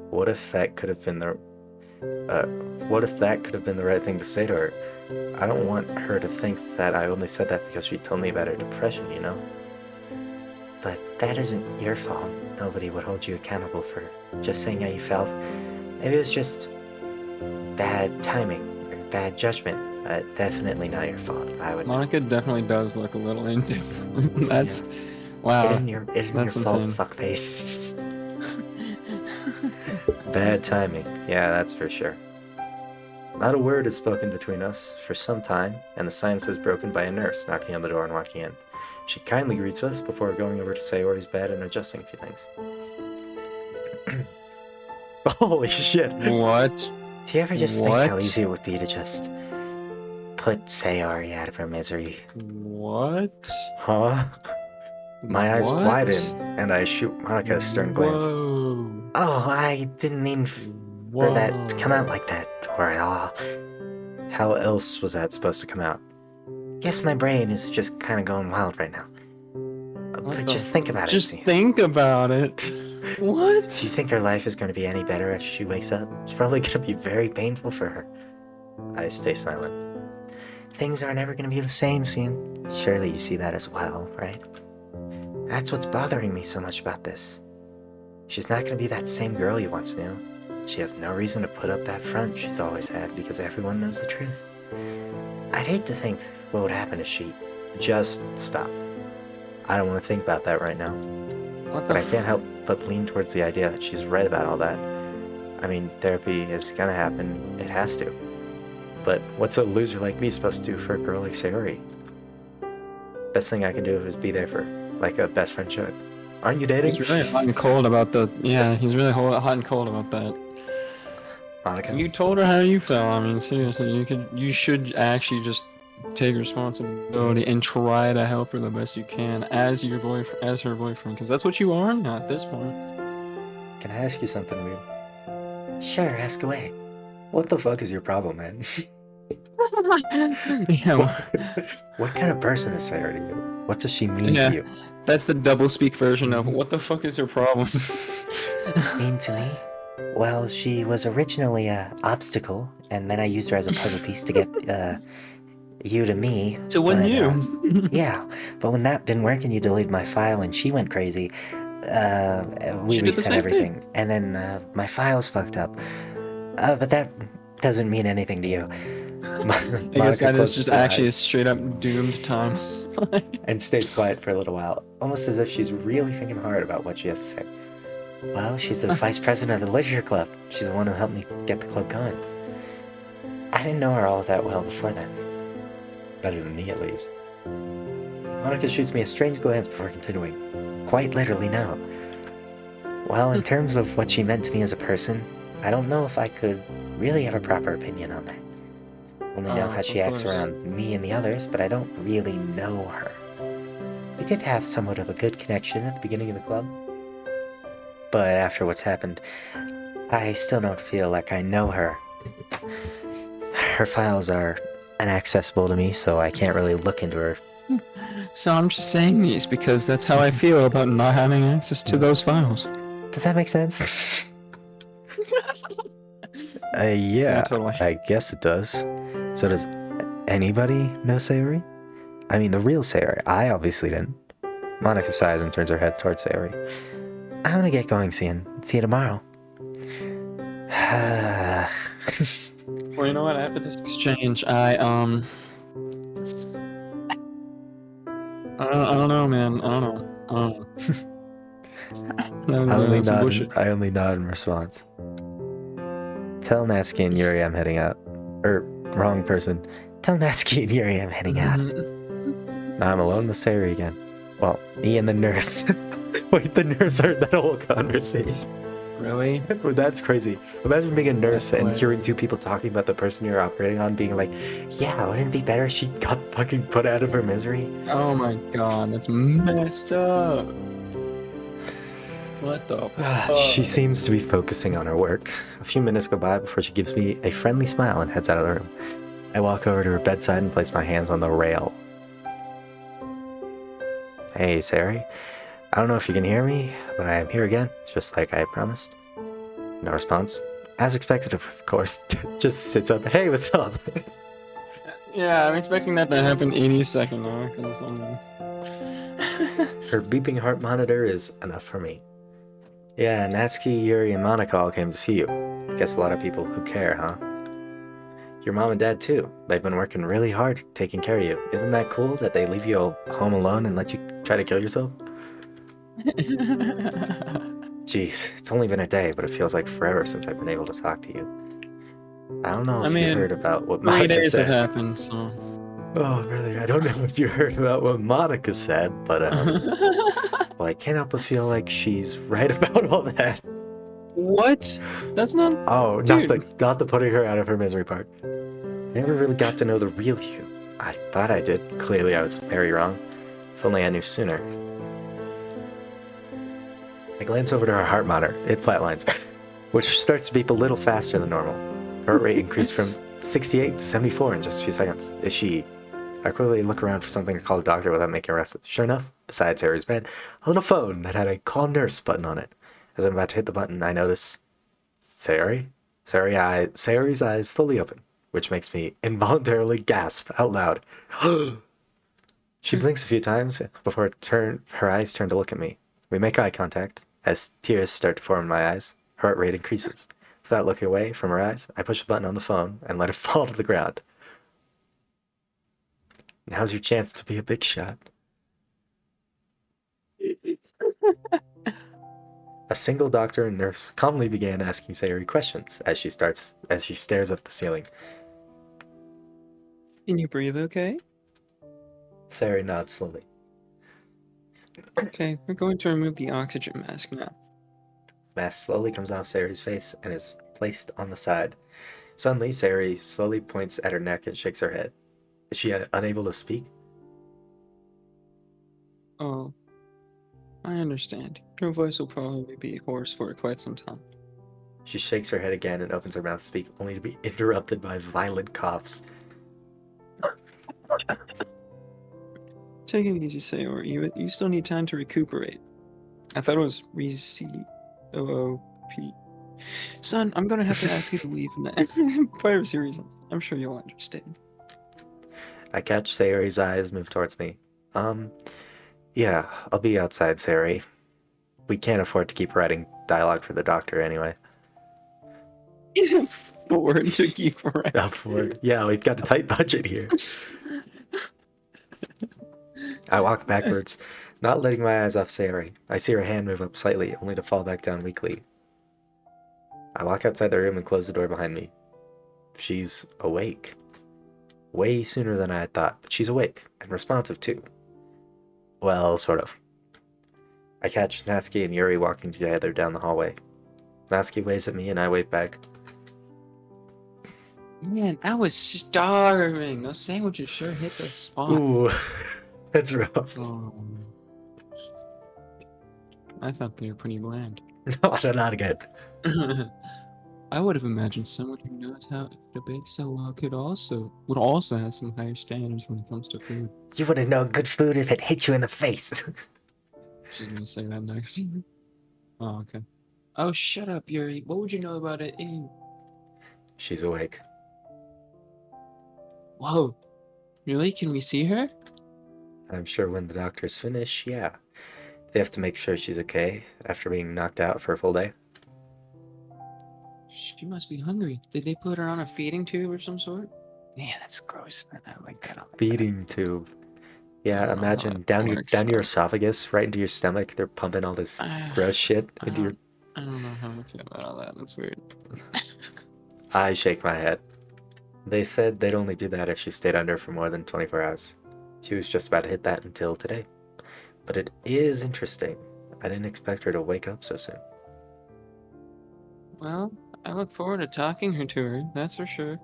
[SPEAKER 2] What if that could have been the right thing to say to her? I don't want her to think that I only said that because she told me about her depression, you know? But that isn't your fault. Nobody would hold you accountable for just saying how you felt. Maybe it was just bad timing or bad judgment. Definitely not your fault.
[SPEAKER 1] Monica definitely does look a little indifferent. That's wow.
[SPEAKER 2] It isn't your fault, fuckface. Bad timing. Yeah, that's for sure. Not a word is spoken between us for some time, and the silence is broken by a nurse knocking on the door and walking in. She kindly greets us before going over to Sayori's bed and adjusting a few things. Holy shit!
[SPEAKER 1] What?
[SPEAKER 2] Do you ever just think how easy it would be to just put Sayori out of her misery?
[SPEAKER 1] What?
[SPEAKER 2] Huh? My eyes widen, and I shoot Monika a stern glance.
[SPEAKER 1] Whoa.
[SPEAKER 2] Oh, I didn't mean for that to come out like that, or at all. How else was that supposed to come out? Guess my brain is just kind of going wild right now. But just think about it.
[SPEAKER 1] Just think about it. What?
[SPEAKER 2] Do you think her life is going to be any better after she wakes up? It's probably going to be very painful for her. I stay silent. Things aren't ever going to be the same, Cian. Surely you see that as well, right? That's what's bothering me so much about this. She's not going to be that same girl you once knew. She has no reason to put up that front she's always had because everyone knows the truth. I'd hate to think what would happen if she just stopped. I don't want to think about that right now. But I can't help but lean towards the idea that she's right about all that. I mean, therapy is gonna happen. It has to. But what's a loser like me supposed to do for a girl like Sayori? Best thing I can do is be there for her, like a best friend should. Aren't you dating?
[SPEAKER 1] He's really hot and cold about the... Yeah, he's really hot and cold about that.
[SPEAKER 2] Monika?
[SPEAKER 1] You told her how you felt. I mean, seriously, you should actually just take responsibility and try to help her the best you can as her boyfriend, because that's what you are now at this point.
[SPEAKER 2] Can I ask you something weird? Sure, ask away. What the fuck is your problem, man?
[SPEAKER 1] Yeah.
[SPEAKER 2] What kind of person is Sayori to you? What does she mean to you?
[SPEAKER 1] That's the double-speak version of what the fuck is her problem?
[SPEAKER 2] Mean to me? Well, she was originally an obstacle, and then I used her as a puzzle piece to get you to me.
[SPEAKER 1] To win you.
[SPEAKER 2] Yeah, but when that didn't work and you deleted my file and she went crazy, we reset everything. And then my file's fucked up. But that doesn't mean anything to you.
[SPEAKER 1] I guess that is just actually a straight up doomed time.
[SPEAKER 2] And stays quiet for a little while, almost as if she's really thinking hard about what she has to say. Well, she's the vice president of the literature club. She's the one who helped me get the club going. I didn't know her all that well before then. Better than me, at least. Monika shoots me a strange glance before continuing. Quite literally, no. Well, in terms of what she meant to me as a person, I don't know if I could really have a proper opinion on that. Only know how she acts around me and the others, but I don't really know her. We did have somewhat of a good connection at the beginning of the club. But after what's happened, I still don't feel like I know her. Her files are inaccessible to me, so I can't really look into her.
[SPEAKER 1] So I'm just saying these because that's how I feel about not having access to those files.
[SPEAKER 2] Does that make sense? Yeah, totally. I guess it does. So does anybody know Sayori? I mean, the real Sayori. I obviously didn't. Monika sighs and turns her head towards Sayori. I'm gonna get going, Cian. See you tomorrow.
[SPEAKER 1] Well, you know what? After this exchange, I don't know, man. I don't know.
[SPEAKER 2] I only nod in response. Tell Natsuki and Yuri I'm heading out. Wrong person. Tell Natsuki and Yuri I'm heading out. Now I'm alone with Sayori again. Well, me and the nurse. Wait, the nurse heard that whole conversation.
[SPEAKER 1] Really?
[SPEAKER 2] Well, that's crazy. Imagine being a nurse and hearing two people talking about the person you're operating on being like, yeah, wouldn't it be better if she got fucking put out of her misery?
[SPEAKER 1] Oh my god, that's messed up. What the
[SPEAKER 2] She
[SPEAKER 1] fuck?
[SPEAKER 2] seems to be focusing on her work. A few minutes go by before she gives me a friendly smile and heads out of the room. I walk over to her bedside and place my hands on the rail. Hey, Sari. I don't know if you can hear me, but I am here again, just like I promised. No response. As expected, of course. Just sits up. Hey, what's up?
[SPEAKER 1] Yeah, I'm expecting that to happen any second now, because
[SPEAKER 2] Her beeping heart monitor is enough for me. Yeah, Natsuki, Yuri, and Monika all came to see you. Guess a lot of people who care, huh? Your mom and dad, too. They've been working really hard taking care of you. Isn't that cool that they leave you home alone and let you try to kill yourself? Jeez, it's only been a day, but it feels like forever since I've been able to talk to you. I don't know
[SPEAKER 1] I
[SPEAKER 2] if you
[SPEAKER 1] mean,
[SPEAKER 2] heard about what
[SPEAKER 1] 3 days
[SPEAKER 2] Monika
[SPEAKER 1] have
[SPEAKER 2] said.
[SPEAKER 1] happened, so.
[SPEAKER 2] Oh, brother, I don't know if you heard about what Monika said, but, well, I can't help but feel like she's right about all that.
[SPEAKER 1] What? That's not.
[SPEAKER 2] Oh,
[SPEAKER 1] Dude.
[SPEAKER 2] not the putting her out of her misery part. I never really got to know the real you. I thought I did. Clearly, I was very wrong. If only I knew sooner. I glance over to her heart monitor. It flatlines, which starts to beep a little faster than normal. Her heart rate increased from 68 to 74 in just a few seconds. Is she... I quickly look around for something to call the doctor without making a rush. Sure enough, beside Harry's bed, a little phone that had a call nurse button on it. As I'm about to hit the button, I notice Sari? Sari's eyes slowly open, which makes me involuntarily gasp out loud. She blinks a few times before her eyes turn to look at me. We make eye contact. As tears start to form in my eyes, her heart rate increases. Without looking away from her eyes, I push a button on the phone and let it fall to the ground. Now's your chance to be a big shot. A single doctor and nurse calmly began asking Sayuri questions as she stares up at the ceiling.
[SPEAKER 1] Can you breathe okay?
[SPEAKER 2] Sayuri nods slowly.
[SPEAKER 1] Okay, we're going to remove the oxygen mask now.
[SPEAKER 2] Mask slowly comes off Sayuri's face and is placed on the side. Suddenly, Sayuri slowly points at her neck and shakes her head. Is she unable to speak?
[SPEAKER 1] Oh, I understand. Your voice will probably be hoarse for quite some time.
[SPEAKER 2] She shakes her head again and opens her mouth to speak, only to be interrupted by violent coughs.
[SPEAKER 1] Take it easy, Sayori. You still need time to recuperate. I thought it was R-E-C-O-O-P. Son, I'm gonna have to ask you to leave now. Privacy reasons. I'm sure you'll understand.
[SPEAKER 2] I catch Sayori's eyes move towards me. Yeah, I'll be outside, Sayori. We can't afford to keep writing dialogue for the doctor anyway.
[SPEAKER 1] Forward to keep right.
[SPEAKER 2] Afford? Yeah, we've got a tight budget here. I walk backwards, not letting my eyes off Sayori. I see her hand move up slightly, only to fall back down weakly. I walk outside the room and close the door behind me. She's awake. Way sooner than I had thought, but she's awake and responsive too. Well, sort of. I catch Natsuki and Yuri walking together down the hallway. Natsuki waves at me and I wave back.
[SPEAKER 1] Man, I was starving. Those sandwiches sure hit the spot.
[SPEAKER 2] Ooh, that's rough.
[SPEAKER 1] Oh, I thought they were pretty bland.
[SPEAKER 2] No, not again.
[SPEAKER 1] I would have imagined someone who knows how to bake so well would also have some higher standards when it comes to food.
[SPEAKER 2] You wouldn't know good food if it hit you in the face.
[SPEAKER 1] She's gonna say that next. Oh, okay. Oh, shut up, Yuri. What would you know about it?
[SPEAKER 2] She's awake.
[SPEAKER 1] Whoa. Really? Can we see her?
[SPEAKER 2] I'm sure when the doctors finish, yeah. They have to make sure she's okay after being knocked out for a full day.
[SPEAKER 1] She must be hungry. Did they put her on a feeding tube of some sort? Yeah, that's gross. I don't like that.
[SPEAKER 2] Feeding tube. Yeah,
[SPEAKER 1] I don't know how
[SPEAKER 2] imagine
[SPEAKER 1] it
[SPEAKER 2] down
[SPEAKER 1] works,
[SPEAKER 2] your
[SPEAKER 1] but
[SPEAKER 2] esophagus, right into your stomach. They're pumping all this gross shit into your.
[SPEAKER 1] I don't know how I feel about all that. That's weird.
[SPEAKER 2] I shake my head. They said they'd only do that if she stayed under for more than 24 hours. She was just about to hit that until today. But it is interesting. I didn't expect her to wake up so soon.
[SPEAKER 1] Well, I look forward to talking to her, that's for sure.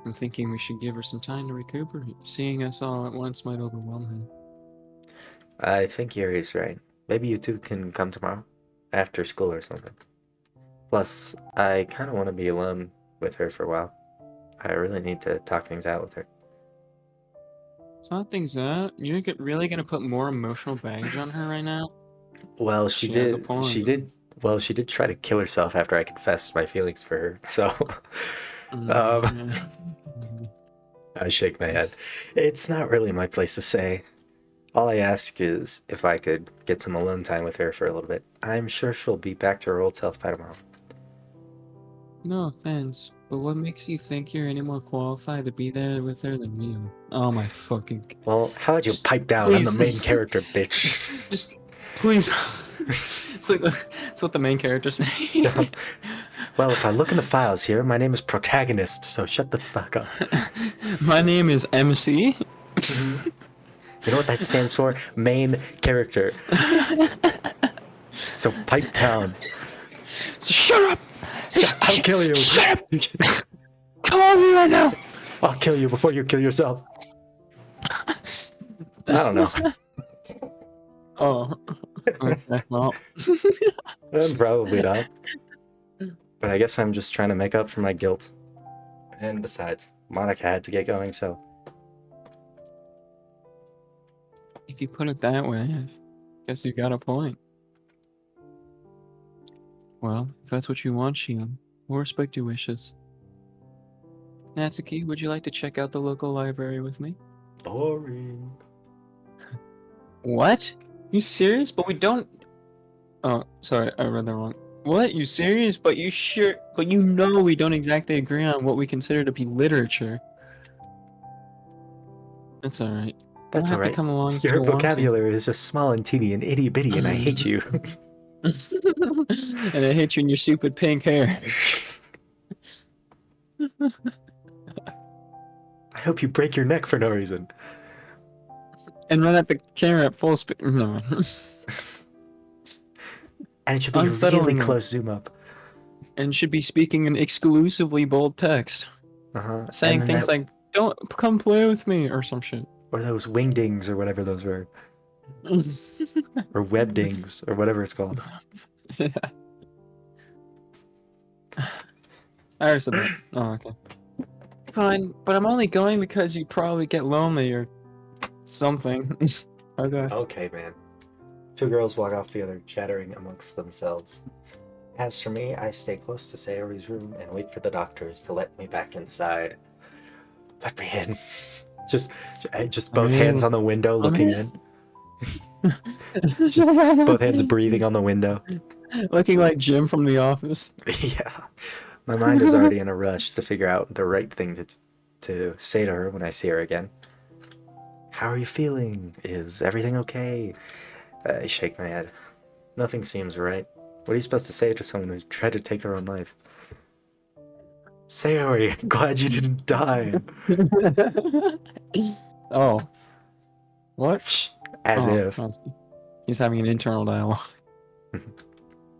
[SPEAKER 1] I'm thinking we should give her some time to recuperate. Seeing us all at once might overwhelm her.
[SPEAKER 2] I think Yuri's right. Maybe you two can come tomorrow after school or something. Plus, I kind of want to be alone with her for a while. I really need to talk things out with her.
[SPEAKER 1] Thought things out. You're really gonna put more emotional baggage on her right now?
[SPEAKER 2] Well,
[SPEAKER 1] She has a point.
[SPEAKER 2] she did try to kill herself after I confessed my feelings for her. So, um,
[SPEAKER 1] Mm,
[SPEAKER 2] I shake my head. It's not really my place to say. All I ask is if I could get some alone time with her for a little bit. I'm sure she'll be back to her old self by tomorrow.
[SPEAKER 1] no offense, but what makes you think you're any more qualified to be there with her than me? Oh my fucking.
[SPEAKER 2] Well, how'd you
[SPEAKER 1] Just
[SPEAKER 2] pipe down? I'm the
[SPEAKER 1] please.
[SPEAKER 2] main character, bitch.
[SPEAKER 1] Just please. It's like it's what the main character say.
[SPEAKER 2] Well, if I look in the files here, my name is Protagonist, so shut the fuck up.
[SPEAKER 1] My name is MC.
[SPEAKER 2] You know what that stands for? Main character. So pipe down.
[SPEAKER 1] So shut up.
[SPEAKER 2] I'll kill you.
[SPEAKER 1] Shut up. Come on me right now.
[SPEAKER 2] I'll kill you before you kill yourself. I don't know.
[SPEAKER 1] Oh. Okay. Well.
[SPEAKER 2] Probably not. But I guess I'm just trying to make up for my guilt. And besides, Monika had to get going, so.
[SPEAKER 1] If you put it that way, I guess you got a point. Well, if that's what you want, Shion, we'll respect your wishes. Natsuki, would you like to check out the local library with me?
[SPEAKER 2] Boring.
[SPEAKER 1] What? You serious? But we don't. Oh, sorry, I read that wrong. What? You serious? But you sure? But you know we don't exactly agree on what we consider to be literature. That's all right.
[SPEAKER 2] That's
[SPEAKER 1] You'll have
[SPEAKER 2] alright.
[SPEAKER 1] to come along if
[SPEAKER 2] Your
[SPEAKER 1] you want to.
[SPEAKER 2] vocabulary is just small and teeny and itty bitty, and I hate you.
[SPEAKER 1] And I hate you in your stupid pink hair.
[SPEAKER 2] I hope you break your neck for no reason.
[SPEAKER 1] And run at the camera at full speed. No.
[SPEAKER 2] And it should be really
[SPEAKER 1] Unsettling them.
[SPEAKER 2] close zoom up.
[SPEAKER 1] And should be speaking in exclusively bold text.
[SPEAKER 2] Uh-huh.
[SPEAKER 1] Saying
[SPEAKER 2] And then
[SPEAKER 1] things like, don't come play with me, or some shit.
[SPEAKER 2] or those wingdings or whatever those were. Or webdings or whatever it's called.
[SPEAKER 1] I already said that. Oh, okay. Fine, but I'm only going because you probably get lonely or something. Okay.
[SPEAKER 2] Okay, man. Two girls walk off together, chattering amongst themselves. As for me, I stay close to Sayori's room and wait for the doctors to let me back inside. Let me in. Just both hands on the window looking in. Just both hands breathing on the window.
[SPEAKER 1] Looking like Jim from The Office.
[SPEAKER 2] Yeah. My mind is already in a rush to figure out the right thing to say to her when I see her again. How are you feeling? Is everything okay? I shake my head. Nothing seems right. What are you supposed to say to someone who's tried to take their own life? Sayori, I'm glad you didn't die.
[SPEAKER 1] Oh. What?
[SPEAKER 2] As
[SPEAKER 1] Oh,
[SPEAKER 2] if.
[SPEAKER 1] I see. He's having an internal dialogue.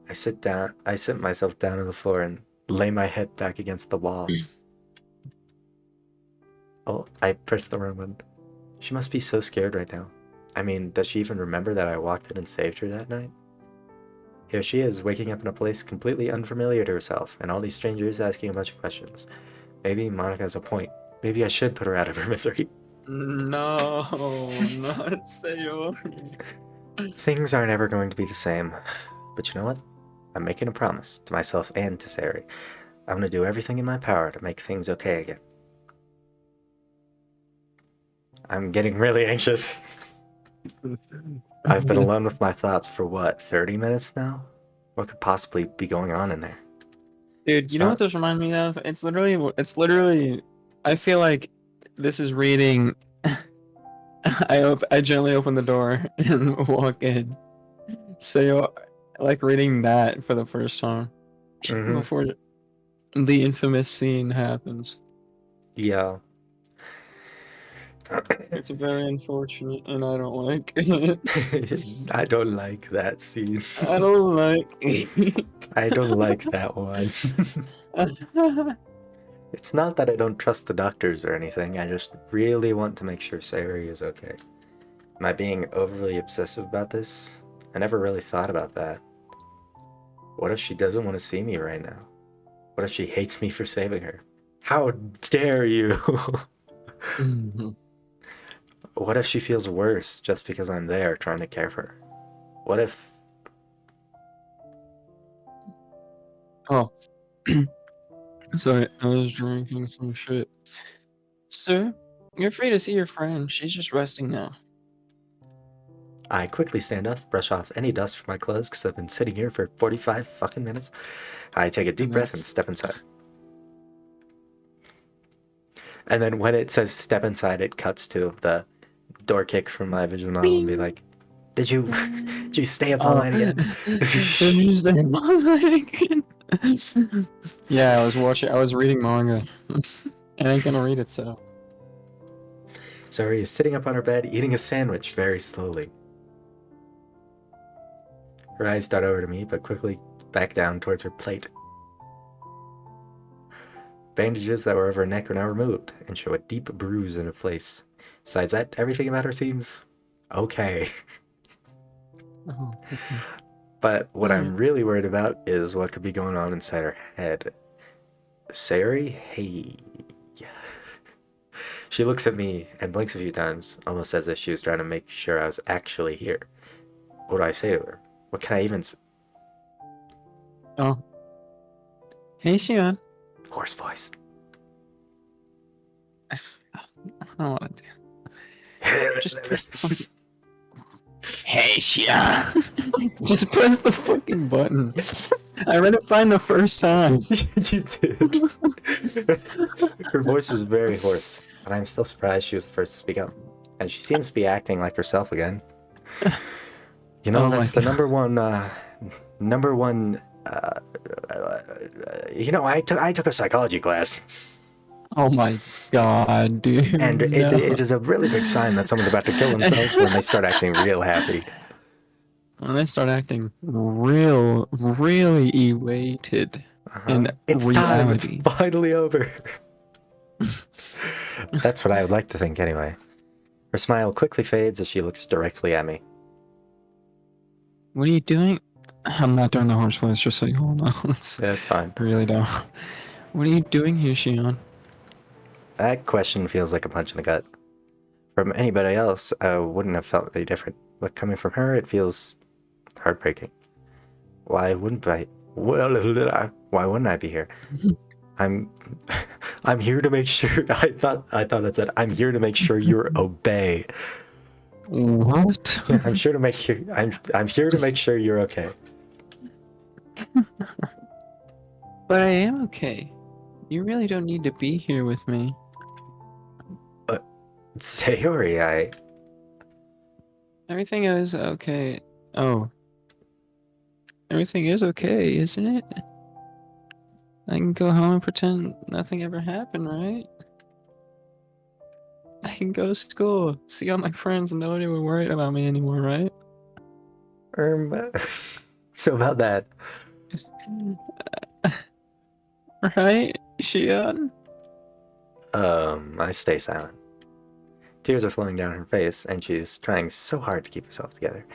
[SPEAKER 2] I sit myself down on the floor and lay my head back against the wall. Oh, I press the wrong button. She must be so scared right now. I mean, does she even remember that I walked in and saved her that night? Here she is, waking up in a place completely unfamiliar to herself, and all these strangers asking a bunch of questions. Maybe Monika has a point. Maybe I should put her out of her misery.
[SPEAKER 1] No, not Sayori.
[SPEAKER 2] Things aren't ever going to be the same. But you know what? I'm making a promise to myself and to Sayori. I'm gonna do everything in my power to make things okay again. I'm getting really anxious. I've been alone with my thoughts for what, 30 minutes now? What could possibly be going on in there?
[SPEAKER 1] Dude, you know what this reminds me of? It's literally, I feel like this is reading. I gently open the door and walk in. So, like reading that for the first time before the infamous scene happens.
[SPEAKER 2] Yeah.
[SPEAKER 1] It's very unfortunate, and I don't like it.
[SPEAKER 2] I don't like that scene.
[SPEAKER 1] I don't like it.
[SPEAKER 2] I don't like that one. It's not that I don't trust the doctors or anything, I just really want to make sure Sayori is okay. Am I being overly obsessive about this? I never really thought about that. What if she doesn't want to see me right now? What if she hates me for saving her? How dare you?
[SPEAKER 1] Mhm.
[SPEAKER 2] What if she feels worse just because I'm there trying to care for her? What if...
[SPEAKER 1] Oh, sorry, I was drinking some shit. Sir, you're free to see your friend. She's just resting now.
[SPEAKER 2] I quickly stand up, brush off any dust from my clothes because I've been sitting here for 45 fucking minutes. I take a deep breath and step inside. And then when it says step inside, it cuts to the door kick from my visual novel and be like, did you stay up all night again?
[SPEAKER 1] Did you stay up all night again? Yeah, I was reading manga. And I'm gonna read it, so.
[SPEAKER 2] Zoe is sitting up on her bed, eating a sandwich very slowly. Her eyes dart over to me, but quickly back down towards her plate. Bandages that were over her neck are now removed and show a deep bruise in her place. Besides that, everything about her seems okay.
[SPEAKER 1] Oh, okay.
[SPEAKER 2] But what I'm
[SPEAKER 1] Alright.
[SPEAKER 2] really worried about is what could be going on inside her head. Sayori, hey. She looks at me and blinks a few times, almost as if she was trying to make sure I was actually here. What do I say to her? What can I even say?
[SPEAKER 1] Oh. Hey, Shion.
[SPEAKER 2] Hoarse voice.
[SPEAKER 1] I don't want to do. Just press the fucking. Hey, Shion. Just press the fucking button. I read it fine the first time.
[SPEAKER 2] You did. Her voice is very hoarse, but I'm still surprised she was the first to speak up. And she seems to be acting like herself again. You know,
[SPEAKER 1] Oh my
[SPEAKER 2] that's the
[SPEAKER 1] God.
[SPEAKER 2] number one. You know, I took a psychology class,
[SPEAKER 1] Oh my God, dude.
[SPEAKER 2] and
[SPEAKER 1] No.
[SPEAKER 2] it is a really big sign that someone's about to kill themselves when they start acting real happy.
[SPEAKER 1] When they start acting really elated in
[SPEAKER 2] It's time. It's
[SPEAKER 1] reality.
[SPEAKER 2] finally over. That's what I would like to think, anyway. Her smile quickly fades as she looks directly at me.
[SPEAKER 1] What are you doing? I'm not doing the horse voice, just so you all know.
[SPEAKER 2] That's fine.
[SPEAKER 1] I really don't. What are you doing here, Shion?
[SPEAKER 2] That question feels like a punch in the gut. From anybody else, I wouldn't have felt any different. But coming from her, it feels heartbreaking. Why wouldn't I? Why wouldn't I be here? I'm here to make sure. I thought that said I'm here to make sure you obey.
[SPEAKER 1] What?
[SPEAKER 2] I'm sure to make you. I'm here to make sure you're okay.
[SPEAKER 1] But I am okay. You really don't need to be here with me.
[SPEAKER 2] Sayori,
[SPEAKER 1] Everything is okay. Oh. Everything is okay, isn't it? I can go home and pretend nothing ever happened, right? I can go to school, see all my friends, and nobody will worry about me anymore, right?
[SPEAKER 2] So about that.
[SPEAKER 1] Right, Shion?
[SPEAKER 2] I stay silent. Tears are flowing down her face, and she's trying so hard to keep herself together.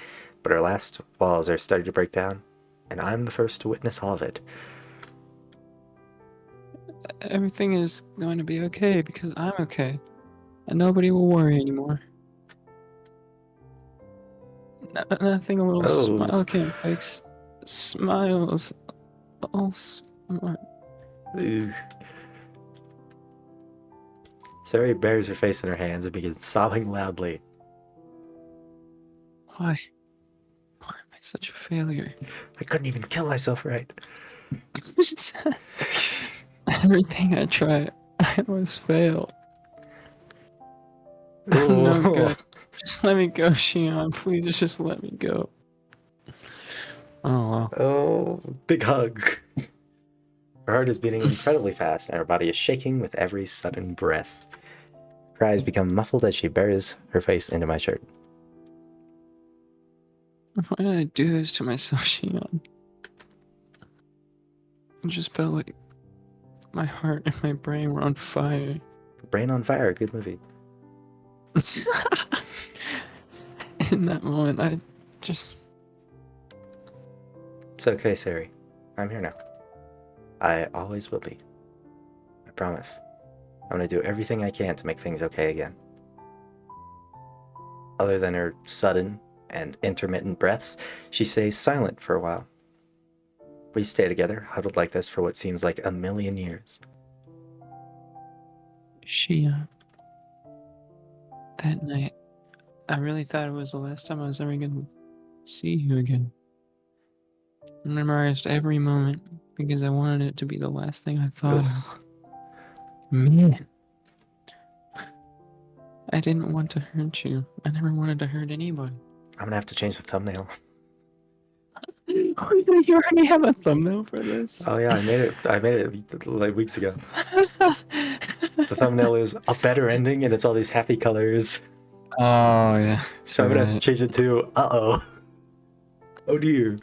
[SPEAKER 2] But her last walls are starting to break down, and I'm the first to witness all of it.
[SPEAKER 1] Everything is going to be okay because I'm okay. And nobody will worry anymore. Nothing a little
[SPEAKER 2] Oh.
[SPEAKER 1] smile can't fix. Smiles. All smart.
[SPEAKER 2] Sari buries her face in her hands and begins sobbing loudly.
[SPEAKER 1] Why? Why am I such a failure?
[SPEAKER 2] I couldn't even kill myself right.
[SPEAKER 1] Everything I try, I always fail.
[SPEAKER 2] Oh.
[SPEAKER 1] I'm no good. Just let me go, Shion. Please just let me go. Oh, wow.
[SPEAKER 2] Oh, big hug. Her heart is beating incredibly fast, and her body is shaking with every sudden breath. Her cries become muffled as she buries her face into my shirt.
[SPEAKER 1] Why did I do this to myself, Shion? I just felt like my heart and my brain were on fire.
[SPEAKER 2] Brain on Fire, good movie.
[SPEAKER 1] In that moment, I just
[SPEAKER 2] It's okay, Sari. I'm here now. I always will be. I promise. I'm gonna do everything I can to make things okay again. Other than her sudden and intermittent breaths, she stays silent for a while. We stay together, huddled like this for what seems like a million years.
[SPEAKER 1] That night, I really thought it was the last time I was ever gonna see you again. I memorized every moment because I wanted it to be the last thing I thought of. Man. I didn't want to hurt you. I never wanted to hurt anybody.
[SPEAKER 2] I'm gonna have to change the thumbnail.
[SPEAKER 1] You already have a thumbnail for this?
[SPEAKER 2] Oh yeah, I made it like weeks ago. The thumbnail is a better ending and it's all these happy colors.
[SPEAKER 1] Oh yeah.
[SPEAKER 2] So I'm gonna have to change it to oh dear.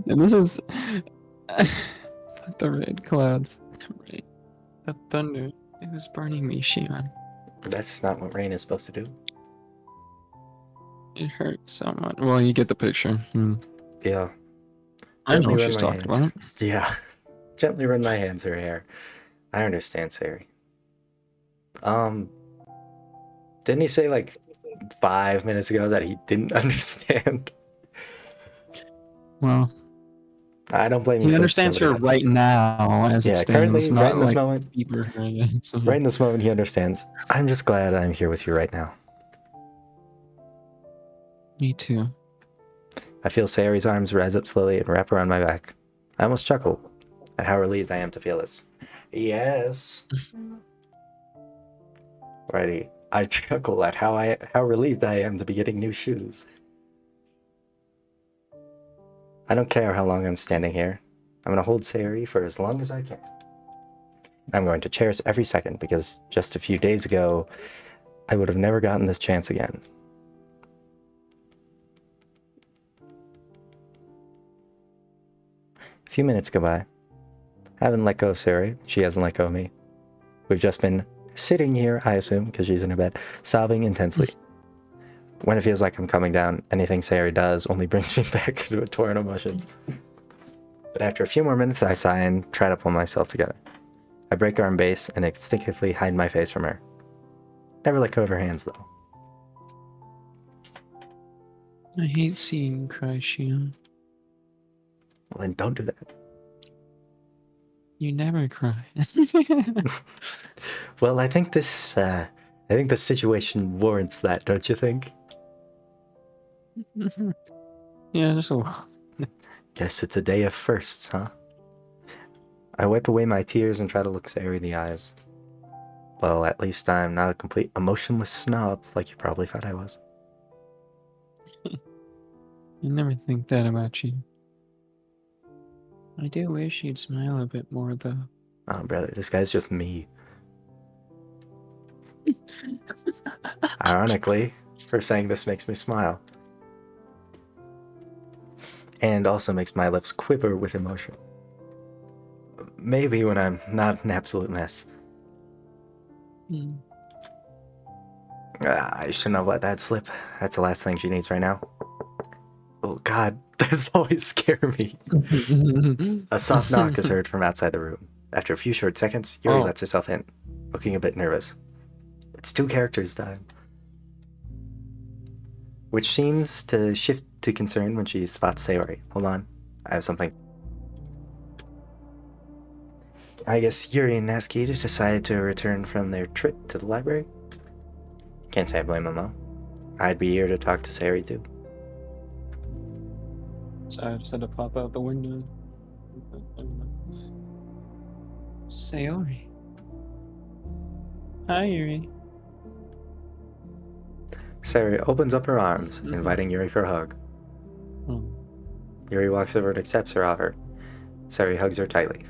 [SPEAKER 1] And this is the red clouds. The thunder. It was burning me, Shion.
[SPEAKER 2] That's not what rain is supposed to do.
[SPEAKER 1] It hurt so much. Well, you get the picture.
[SPEAKER 2] Yeah.
[SPEAKER 1] I know
[SPEAKER 2] Gently
[SPEAKER 1] what
[SPEAKER 2] run
[SPEAKER 1] she's
[SPEAKER 2] my
[SPEAKER 1] talking
[SPEAKER 2] hands.
[SPEAKER 1] about.
[SPEAKER 2] Yeah. Gently run my hands through her hair. I understand, Sari. Didn't he say like 5 minutes ago that he didn't understand?
[SPEAKER 1] Well,
[SPEAKER 2] I don't blame you.
[SPEAKER 1] he understands her right now as it stands.
[SPEAKER 2] Currently,
[SPEAKER 1] Not
[SPEAKER 2] right in this
[SPEAKER 1] like
[SPEAKER 2] moment.
[SPEAKER 1] deeper.
[SPEAKER 2] Right in this moment, he understands. I'm just glad I'm here with you right now.
[SPEAKER 1] Me too.
[SPEAKER 2] I feel Sayori's arms rise up slowly and wrap around my back. I almost chuckle at how relieved I am to feel this. Yes. Righty. I chuckle at how relieved I am to be getting new shoes. I don't care how long I'm standing here. I'm gonna hold Sayori for as long as I can. I'm going to cherish every second because just a few days ago, I would have never gotten this chance again. A few minutes go by. I haven't let go of Sayori. She hasn't let go of me. We've just been sitting here, I assume, because she's in her bed, sobbing intensely. When it feels like I'm coming down, anything Sayori does only brings me back into a torrent of emotions. But after a few more minutes, I sigh and try to pull myself together. I break arm base and instinctively hide my face from her. Never let go of her hands, though.
[SPEAKER 1] I hate seeing you cry, Shion.
[SPEAKER 2] Well, then don't do that.
[SPEAKER 1] You never cry.
[SPEAKER 2] Well, I think this situation warrants that, don't you think?
[SPEAKER 1] Yeah, just a little.
[SPEAKER 2] Guess it's a day of firsts, huh? I wipe away my tears and try to look Sayori in the eyes. Well, at least I'm not a complete emotionless snob like you probably thought I was.
[SPEAKER 1] I never think that about you. I do wish you'd smile a bit more, though.
[SPEAKER 2] Oh, brother, this guy's just me. Ironically, for saying this makes me smile. And also makes my lips quiver with emotion. Maybe when I'm not an absolute mess. I shouldn't have let that slip. That's the last thing she needs right now. Oh god, that's always scare me. A soft knock is heard from outside the room. After a few short seconds, Yuri lets herself in, looking a bit nervous. It's 2 characters time. Which seems to shift to concern when she spots Sayori. Hold on, I have something. I guess Yuri and Natsuki decided to return from their trip to the library. Can't say I blame them though. I'd be here to talk to Sayori too.
[SPEAKER 1] So I just had to pop out the window. Sayori. Hi, Yuri.
[SPEAKER 2] Sayori opens up her arms, inviting Yuri for a hug. Yuri walks over and accepts her offer. Sayori hugs her tightly.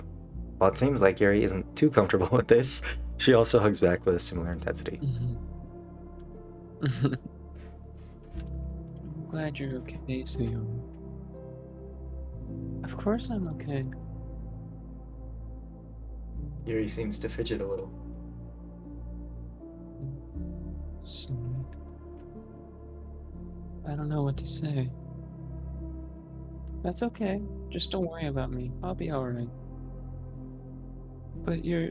[SPEAKER 2] While it seems like Yuri isn't too comfortable with this, she also hugs back with a similar intensity.
[SPEAKER 1] I'm glad you're okay, Sayori. Of course I'm okay.
[SPEAKER 2] Yuri seems to fidget a little.
[SPEAKER 1] Sorry. I don't know what to say. That's okay. Just don't worry about me. I'll be alright. But you're...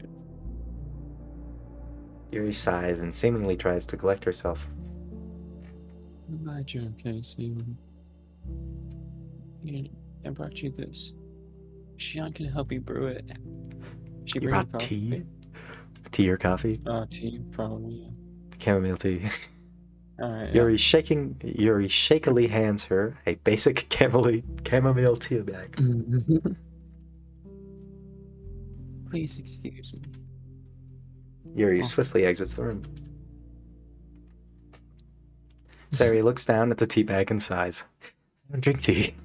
[SPEAKER 2] Yuri sighs and seemingly tries to collect herself.
[SPEAKER 1] I'm glad you're okay, Sayori. Here, I brought you this. Shion can help you brew it. She
[SPEAKER 2] You
[SPEAKER 1] bring you
[SPEAKER 2] brought tea?
[SPEAKER 1] coffee?
[SPEAKER 2] Tea or coffee?
[SPEAKER 1] Tea, probably, yeah.
[SPEAKER 2] Chamomile tea.
[SPEAKER 1] Alright,
[SPEAKER 2] Yuri shakily hands her a basic chamomile tea bag.
[SPEAKER 1] yeah. Please excuse me.
[SPEAKER 2] Yuri
[SPEAKER 1] Oh.
[SPEAKER 2] swiftly exits the room. Sayori looks down at the tea bag and sighs. I don't drink tea.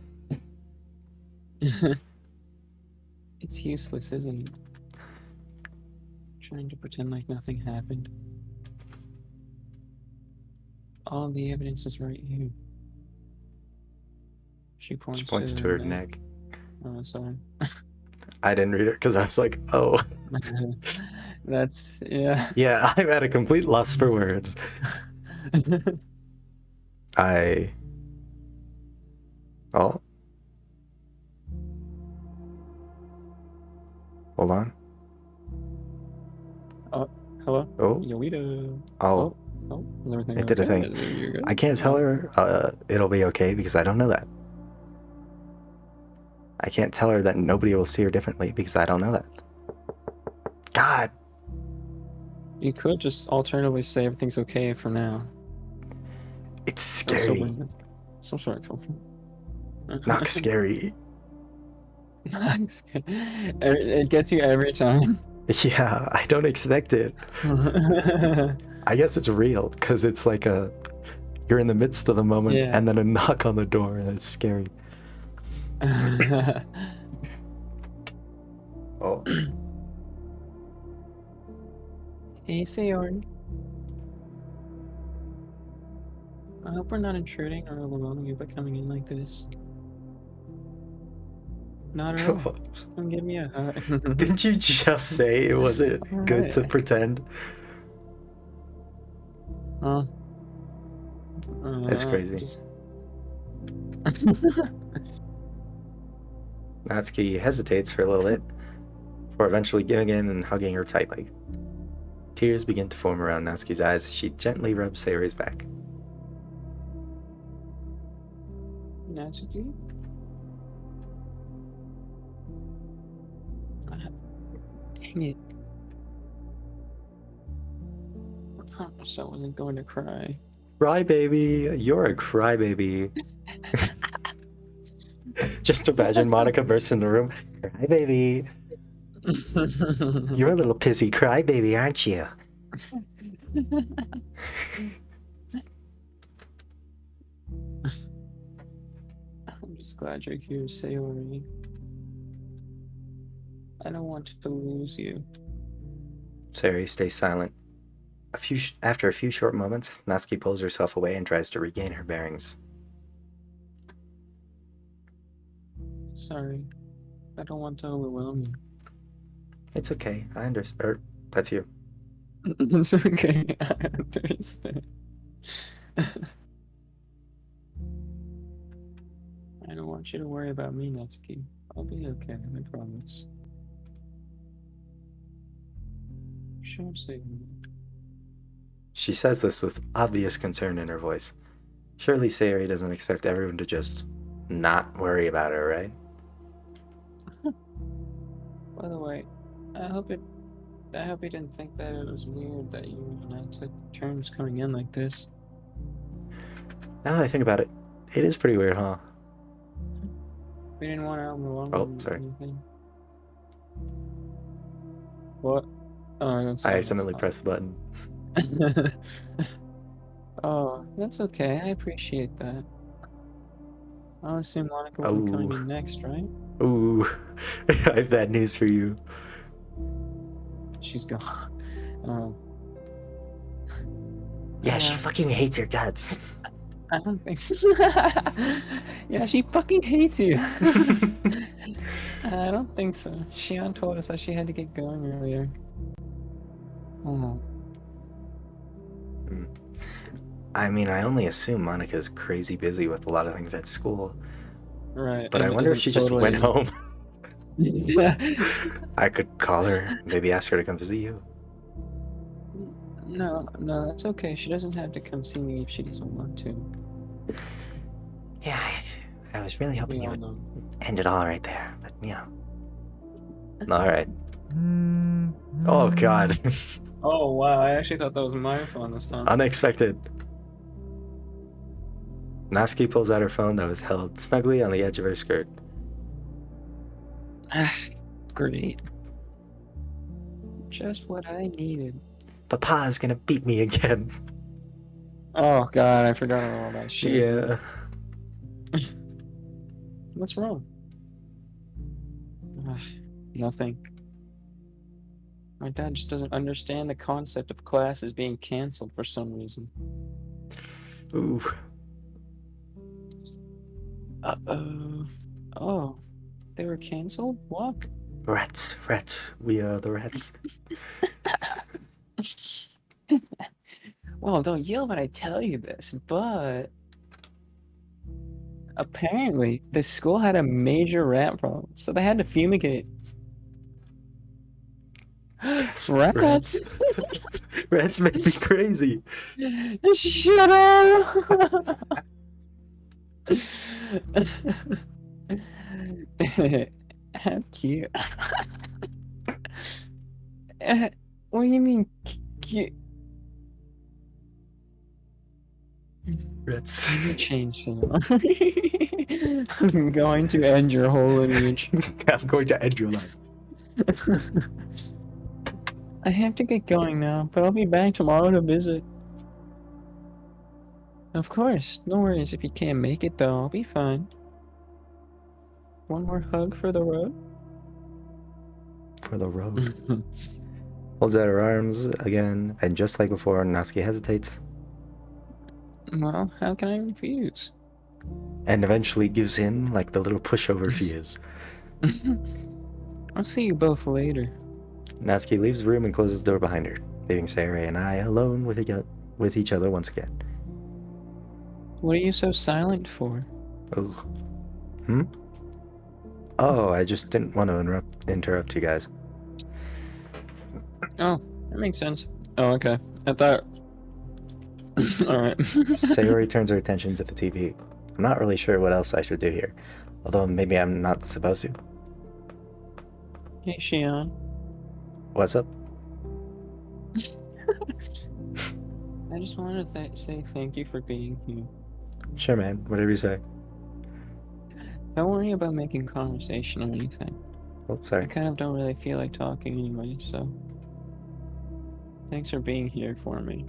[SPEAKER 1] It's useless, isn't it? Trying to pretend like nothing happened. All the evidence is right here. She points
[SPEAKER 2] to her neck.
[SPEAKER 1] Oh, sorry.
[SPEAKER 2] I didn't read it because I was like, oh.
[SPEAKER 1] That's, yeah.
[SPEAKER 2] Yeah, I'm at a complete loss for words. Oh. Hold on.
[SPEAKER 1] Oh, hello?
[SPEAKER 2] Oh.
[SPEAKER 1] Yoito.
[SPEAKER 2] Oh.
[SPEAKER 1] Oh, is everything
[SPEAKER 2] It did a
[SPEAKER 1] okay?
[SPEAKER 2] thing.
[SPEAKER 1] You're good?
[SPEAKER 2] I can't tell her it'll be okay because I don't know that. I can't tell her that nobody will see her differently because I don't know that. God.
[SPEAKER 1] You could just alternatively say everything's okay for now.
[SPEAKER 2] It's scary.
[SPEAKER 1] Some sort of comfort.
[SPEAKER 2] Not scary.
[SPEAKER 1] It gets you every time.
[SPEAKER 2] Yeah, I don't expect it. I guess it's real because it's like you're in the midst of the moment and then a knock on the door and it's scary. Oh.
[SPEAKER 1] Hey, Sayori. I hope we're not intruding or overwhelming you by coming in like this. Not at all. Come give me a hug.
[SPEAKER 2] Didn't you just say it wasn't good to pretend? That's crazy. Natsuki hesitates for a little bit before eventually giving in and hugging her tightly. Tears begin to form around Natsuki's eyes as she gently rubs Sayori's back.
[SPEAKER 1] Natsuki? Dang it. I promised I wasn't going to cry.
[SPEAKER 2] Crybaby, you're a crybaby. Just imagine Monika bursts in the room. Crybaby. You're a little pissy crybaby, aren't you?
[SPEAKER 1] I'm just glad you're here, Sayori. I don't want to lose you.
[SPEAKER 2] Sayori stays silent. After a few short moments, Natsuki pulls herself away and tries to regain her bearings.
[SPEAKER 1] Sorry. I don't want to overwhelm you.
[SPEAKER 2] It's okay. I understand. That's you.
[SPEAKER 1] It's okay. I understand. I don't want you to worry about me, Natsuki. I'll be okay, I promise. Sure, Sayori.
[SPEAKER 2] She says this with obvious concern in her voice. Surely Sayori doesn't expect everyone to just not worry about her, right?
[SPEAKER 1] By the way, I hope you didn't think that it was weird that you and I took turns coming in like this.
[SPEAKER 2] Now that I think about it, it is pretty weird, huh?
[SPEAKER 1] We didn't want to overwhelm
[SPEAKER 2] Oh,
[SPEAKER 1] you or
[SPEAKER 2] sorry.
[SPEAKER 1] anything. What? Oh,
[SPEAKER 2] I accidentally pressed the button.
[SPEAKER 1] Oh, that's okay. I appreciate that. I'll assume Monika will be coming in next, right?
[SPEAKER 2] Ooh, I have bad news for you.
[SPEAKER 1] She's gone.
[SPEAKER 2] Yeah, she fucking hates your guts.
[SPEAKER 1] I don't think so. Yeah, she fucking hates you. I don't think so. Shion told us that she had to get going earlier. Oh.
[SPEAKER 2] I mean, I only assume Monika's crazy busy with a lot of things at school.
[SPEAKER 1] Right,
[SPEAKER 2] But I
[SPEAKER 1] and
[SPEAKER 2] wonder if
[SPEAKER 1] isn't
[SPEAKER 2] she just went
[SPEAKER 1] totally.
[SPEAKER 2] home. I could call her, maybe ask her to come visit you.
[SPEAKER 1] No, no, that's okay. She doesn't have to come see me if she doesn't want to.
[SPEAKER 2] Yeah, I was really hoping
[SPEAKER 1] We
[SPEAKER 2] you
[SPEAKER 1] all
[SPEAKER 2] would
[SPEAKER 1] know.
[SPEAKER 2] end it all right there, but All right. Oh God,
[SPEAKER 1] Oh wow, I actually thought that was my phone this time.
[SPEAKER 2] unexpected. Natsuki pulls out her phone that was held snugly on the edge of her skirt.
[SPEAKER 1] Ah, great. Just what I needed.
[SPEAKER 2] Papa's gonna beat me again.
[SPEAKER 1] Oh god, I forgot all that shit.
[SPEAKER 2] Yeah.
[SPEAKER 1] What's wrong? Ah, nothing. My dad just doesn't understand the concept of classes being canceled for some reason.
[SPEAKER 2] Ooh.
[SPEAKER 1] Uh-oh. Oh, they were canceled? What?
[SPEAKER 2] Rats. We are the rats.
[SPEAKER 1] Well, don't yell when I tell you this, but apparently the school had a major rat problem, so they had to fumigate.
[SPEAKER 2] Yes,
[SPEAKER 1] Rats?
[SPEAKER 2] rats. Rats make me crazy.
[SPEAKER 1] Shut up! How cute. What do you mean cute?
[SPEAKER 2] Rats.
[SPEAKER 1] You change, Sam. I'm going to end your whole lineage.
[SPEAKER 2] I'm going to end your life.
[SPEAKER 1] I have to get going now, but I'll be back tomorrow to visit. Of course, no worries if you can't make it though, I'll be fine. One more hug for the road?
[SPEAKER 2] For the road. Holds out her arms again, and just like before, Natsuki hesitates.
[SPEAKER 1] Well, how can I refuse?
[SPEAKER 2] And eventually gives in like the little pushover she is.
[SPEAKER 1] I'll see you both later.
[SPEAKER 2] Natsuki leaves the room and closes the door behind her, leaving Sayori and I alone with each other once again.
[SPEAKER 1] What are you so silent for?
[SPEAKER 2] Oh. Oh, I just didn't want to interrupt you guys.
[SPEAKER 1] Oh, that makes sense. Oh, okay. I thought. Alright.
[SPEAKER 2] Sayori turns her attention to the TV. I'm not really sure what else I should do here, although maybe I'm not supposed to.
[SPEAKER 1] Hey, Shion.
[SPEAKER 2] What's up?
[SPEAKER 1] I just wanted to say thank you for being here.
[SPEAKER 2] Sure, man. Whatever you say.
[SPEAKER 1] Don't worry about making conversation or anything.
[SPEAKER 2] Oh,
[SPEAKER 1] I
[SPEAKER 2] sorry.
[SPEAKER 1] kind of don't really feel like talking anyway, so. Thanks for being here for me.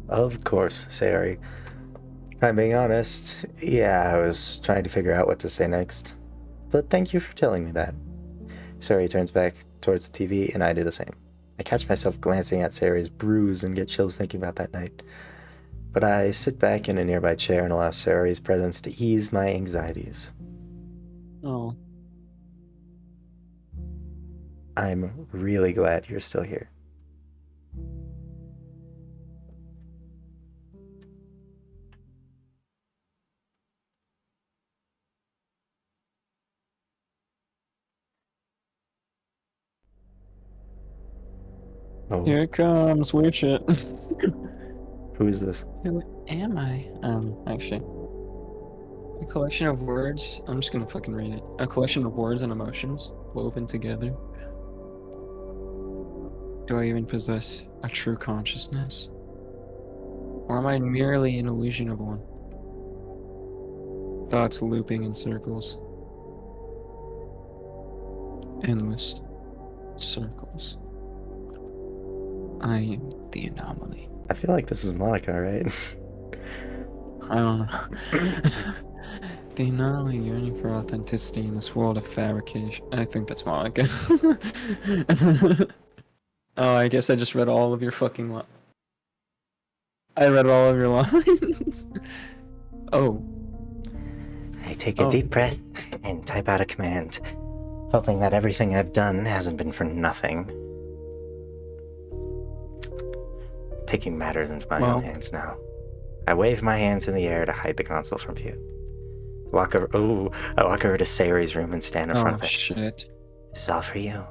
[SPEAKER 2] Of course, Sayori. If I'm being honest, yeah, I was trying to figure out what to say next. But thank you for telling me that. Sayori turns back towards the TV, and I do the same. I catch myself glancing at Sayori's bruise and get chills thinking about that night. But I sit back in a nearby chair and allow Sayori's presence to ease my anxieties.
[SPEAKER 1] Oh.
[SPEAKER 2] I'm really glad you're still here. Oh,
[SPEAKER 1] Here it comes, weird shit.
[SPEAKER 2] who is this?
[SPEAKER 1] Who am I? Actually. A collection of words. I'm just gonna fucking read it. A collection of words and emotions woven together. Do I even possess a true consciousness? Or am I merely an illusion of one? Thoughts looping in circles. Endless circles. I am the anomaly.
[SPEAKER 2] I feel like this is Monika, right?
[SPEAKER 1] I don't know. The anomaly yearning for authenticity in this world of fabrication. I think that's Monica. Oh, I guess I just read all of your fucking I read all of your lines. Oh.
[SPEAKER 2] I take a deep breath and type out a command, hoping that everything I've done hasn't been for nothing. Taking matters into my own hands now. I wave my hands in the air to hide the console from view. I walk over to Sayori's room and stand in front
[SPEAKER 1] Oh
[SPEAKER 2] of it.
[SPEAKER 1] shit.
[SPEAKER 2] This is all for you.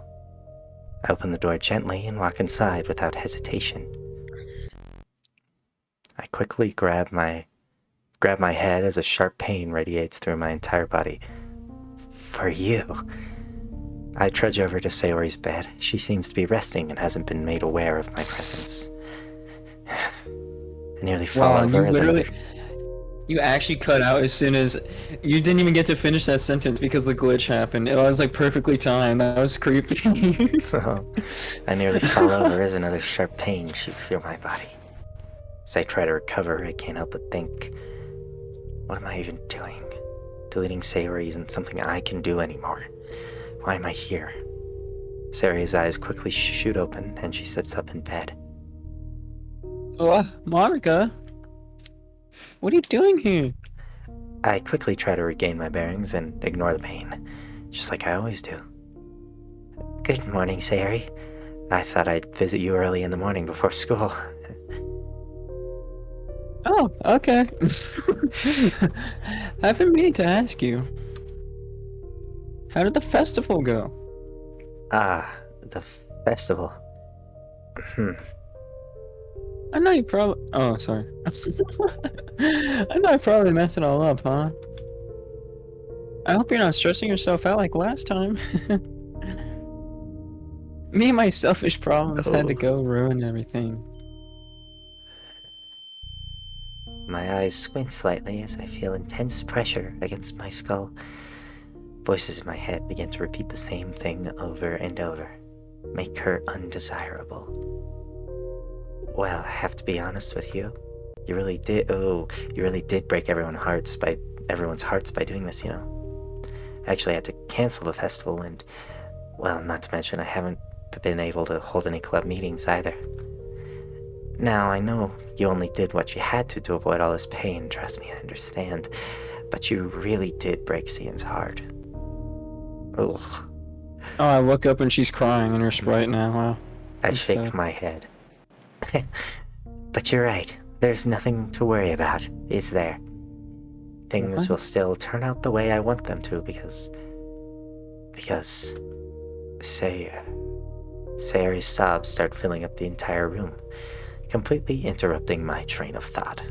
[SPEAKER 2] I open the door gently and walk inside without hesitation. I quickly grab my head as a sharp pain radiates through my entire body. For you. I trudge over to Sayori's bed. She seems to be resting and hasn't been made aware of my presence. I nearly fall
[SPEAKER 1] Wow,
[SPEAKER 2] over as another...
[SPEAKER 1] you actually cut out as soon as you didn't even get to finish that sentence because the glitch happened. It was like perfectly timed. That was creepy.
[SPEAKER 2] I nearly fall over as another sharp pain shoots through my body. As I try to recover, I can't help but think, what am I even doing? Deleting Sayori isn't something I can do anymore. Why am I here? Sayori's eyes quickly shoot open and she sits up in bed.
[SPEAKER 1] Monika, what are you doing here?
[SPEAKER 2] I quickly try to regain my bearings and ignore the pain, just like I always do. Good morning, Sayori. I thought I'd visit you early in the morning before school.
[SPEAKER 1] Oh, okay. I've been meaning to ask you. How did the festival go?
[SPEAKER 2] The festival.
[SPEAKER 1] I know you probably... Oh, sorry. I know I probably messed it all up, huh? I hope you're not stressing yourself out like last time. Me and my selfish problems had to go ruin everything.
[SPEAKER 2] My eyes squint slightly as I feel intense pressure against my skull. Voices in my head begin to repeat the same thing over and over. Make her undesirable. Well, I have to be honest with you. You really did break everyone's hearts by doing this, you know. I actually had to cancel the festival and, well, not to mention I haven't been able to hold any club meetings either. Now, I know you only did what you had to avoid all this pain, trust me, I understand. But you really did break Cian's heart. Ugh.
[SPEAKER 1] Oh, I look up and she's crying in her Sprite now, wow.
[SPEAKER 2] I shake my head. But you're right, there's nothing to worry about, is there? Things will still turn out the way I want them to because Sayori's sobs start filling up the entire room, completely interrupting my train of thought.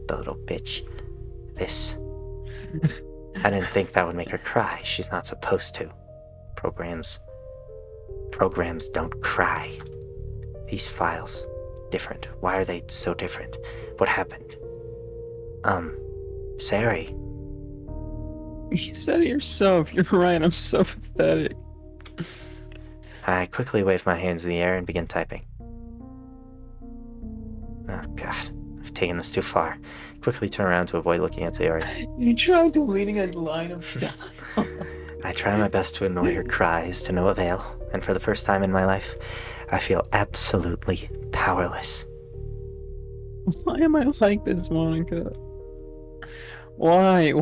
[SPEAKER 2] The little bitch. I didn't think that would make her cry. She's not supposed to. Programs don't cry. These files, different. Why are they so different? What happened? Sayori.
[SPEAKER 1] You said it yourself. You're right. I'm so pathetic.
[SPEAKER 2] I quickly wave my hands in the air and begin typing. Oh god, I've taken this too far. Quickly turn around to avoid looking at Sayori.
[SPEAKER 1] You tried deleting a line of
[SPEAKER 2] I try my best to annoy her cries to no avail, and for the first time in my life, I feel absolutely powerless.
[SPEAKER 1] Why am I like this, Monika? Why?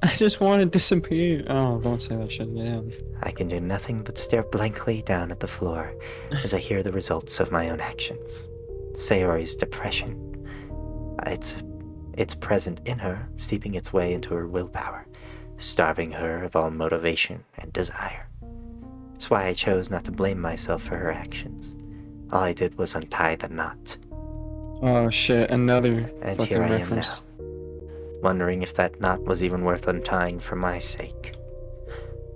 [SPEAKER 1] I just want to disappear. Oh, don't say that shit again.
[SPEAKER 2] I can do nothing but stare blankly down at the floor as I hear the results of my own actions. Sayori's depression. It's present in her, seeping its way into her willpower, starving her of all motivation and desire. That's why I chose not to blame myself for her actions. All I did was untie the knot.
[SPEAKER 1] Oh shit, another
[SPEAKER 2] and
[SPEAKER 1] fucking
[SPEAKER 2] here I
[SPEAKER 1] reference.
[SPEAKER 2] am now, wondering if that knot was even worth untying for my sake.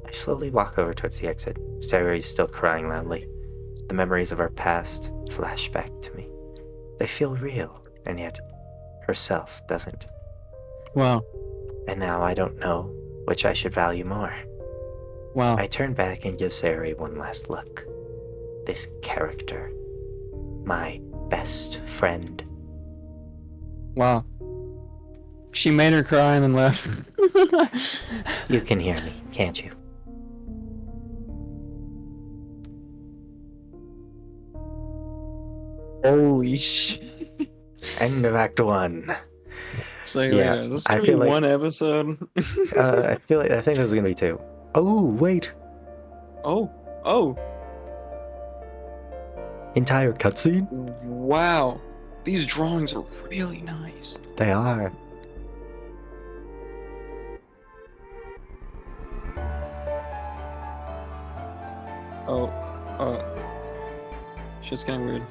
[SPEAKER 2] I slowly walk over towards the exit. Sayori is still crying loudly. The memories of our past flash back to me. They feel real, and yet herself doesn't.
[SPEAKER 1] Wow.
[SPEAKER 2] And now I don't know which I should value more.
[SPEAKER 1] Wow.
[SPEAKER 2] I turn back and give Sayori one last look. This character. My best friend.
[SPEAKER 1] Wow. She made her cry and then left.
[SPEAKER 2] You can hear me, can't you?
[SPEAKER 1] Holy shit.
[SPEAKER 2] End of Act 1.
[SPEAKER 1] So wait,
[SPEAKER 2] Yeah,
[SPEAKER 1] is this
[SPEAKER 2] I
[SPEAKER 1] gonna
[SPEAKER 2] feel
[SPEAKER 1] be
[SPEAKER 2] like-
[SPEAKER 1] one episode?
[SPEAKER 2] I think this is gonna be 2. Oh, wait.
[SPEAKER 1] Oh.
[SPEAKER 2] Entire cutscene?
[SPEAKER 1] Wow. These drawings are really nice.
[SPEAKER 2] They are.
[SPEAKER 1] Oh, shit's getting weird.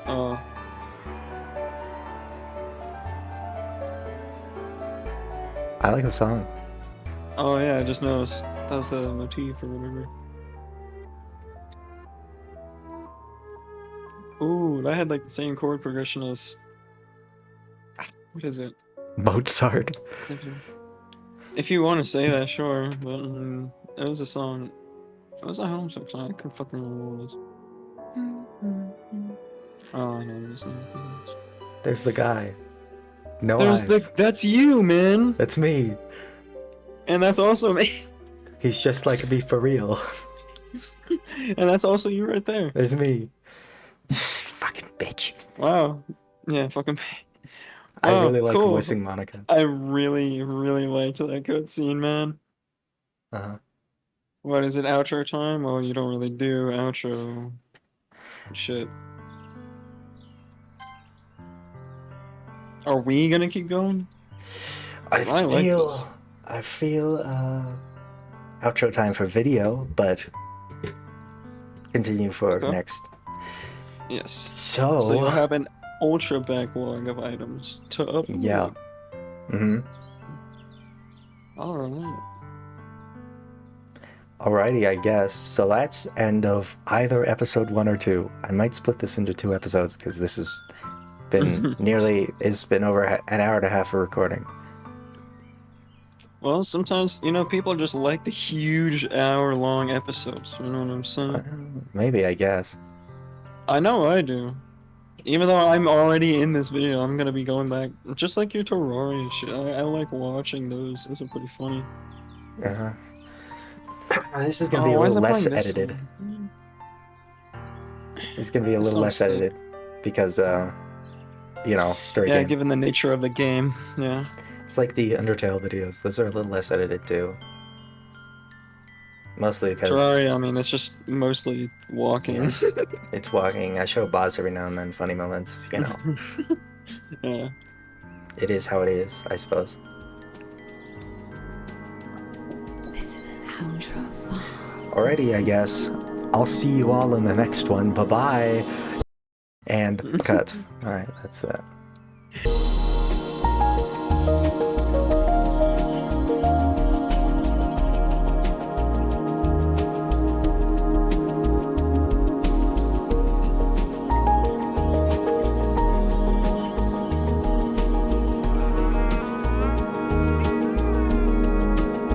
[SPEAKER 1] Oh,
[SPEAKER 2] I like the song.
[SPEAKER 1] oh yeah, I just noticed. That was the motif or whatever. Ooh, that had like the same chord progression as what is it?
[SPEAKER 2] Mozart.
[SPEAKER 1] If you want to say that, sure. But it was a song. It was a homesick song. I couldn't fucking remember what it was. Oh no, there's no.
[SPEAKER 2] There's the guy. No
[SPEAKER 1] There's
[SPEAKER 2] eyes.
[SPEAKER 1] that's you, man,
[SPEAKER 2] That's me.
[SPEAKER 1] and that's also me,
[SPEAKER 2] He's just like me for real.
[SPEAKER 1] and that's also you right there.
[SPEAKER 2] There's me. Fucking bitch.
[SPEAKER 1] Wow. Yeah, fucking.
[SPEAKER 2] I
[SPEAKER 1] Wow,
[SPEAKER 2] really like
[SPEAKER 1] cool.
[SPEAKER 2] voicing Monika.
[SPEAKER 1] I really, really liked that cutscene, man.
[SPEAKER 2] Uh-huh.
[SPEAKER 1] What is it, outro time? Well, you don't really do outro shit. Are we gonna keep going?
[SPEAKER 2] I
[SPEAKER 1] 'Cause I like this.
[SPEAKER 2] feel outro time for video, but continue for
[SPEAKER 1] Okay.
[SPEAKER 2] next.
[SPEAKER 1] Yes.
[SPEAKER 2] So
[SPEAKER 1] So you'll have an ultra backlog of items to upload.
[SPEAKER 2] yeah. Mm-hmm.
[SPEAKER 1] Alright.
[SPEAKER 2] Alrighty, I guess. So that's end of either episode 1 or 2. I might split this into 2 episodes because this has been it's been over an hour and a half of recording.
[SPEAKER 1] Well, sometimes, people just like the huge hour-long episodes. You know what I'm saying?
[SPEAKER 2] Maybe, I guess.
[SPEAKER 1] I know I do. Even though I'm already in this video, I'm gonna be going back, just like your Terraria shit. I like watching those. Those are pretty funny.
[SPEAKER 2] Uh-huh. This is gonna
[SPEAKER 1] Oh,
[SPEAKER 2] be a
[SPEAKER 1] why is
[SPEAKER 2] little
[SPEAKER 1] it
[SPEAKER 2] less
[SPEAKER 1] playing this
[SPEAKER 2] edited.
[SPEAKER 1] song?
[SPEAKER 2] This is gonna be a
[SPEAKER 1] This
[SPEAKER 2] little less
[SPEAKER 1] song's good.
[SPEAKER 2] edited because story
[SPEAKER 1] Yeah,
[SPEAKER 2] game.
[SPEAKER 1] given the nature of the game. Yeah.
[SPEAKER 2] It's like the Undertale videos. Those are a little less edited too. Mostly because
[SPEAKER 1] Terraria, I mean, it's just mostly walking.
[SPEAKER 2] it's walking. I show boss every now and then, funny moments.
[SPEAKER 1] Yeah.
[SPEAKER 2] It is how it is, I suppose.
[SPEAKER 3] This is an outro song.
[SPEAKER 2] Alrighty, I guess. I'll see you all in the next one. Bye bye. And cut. Alright, that's that.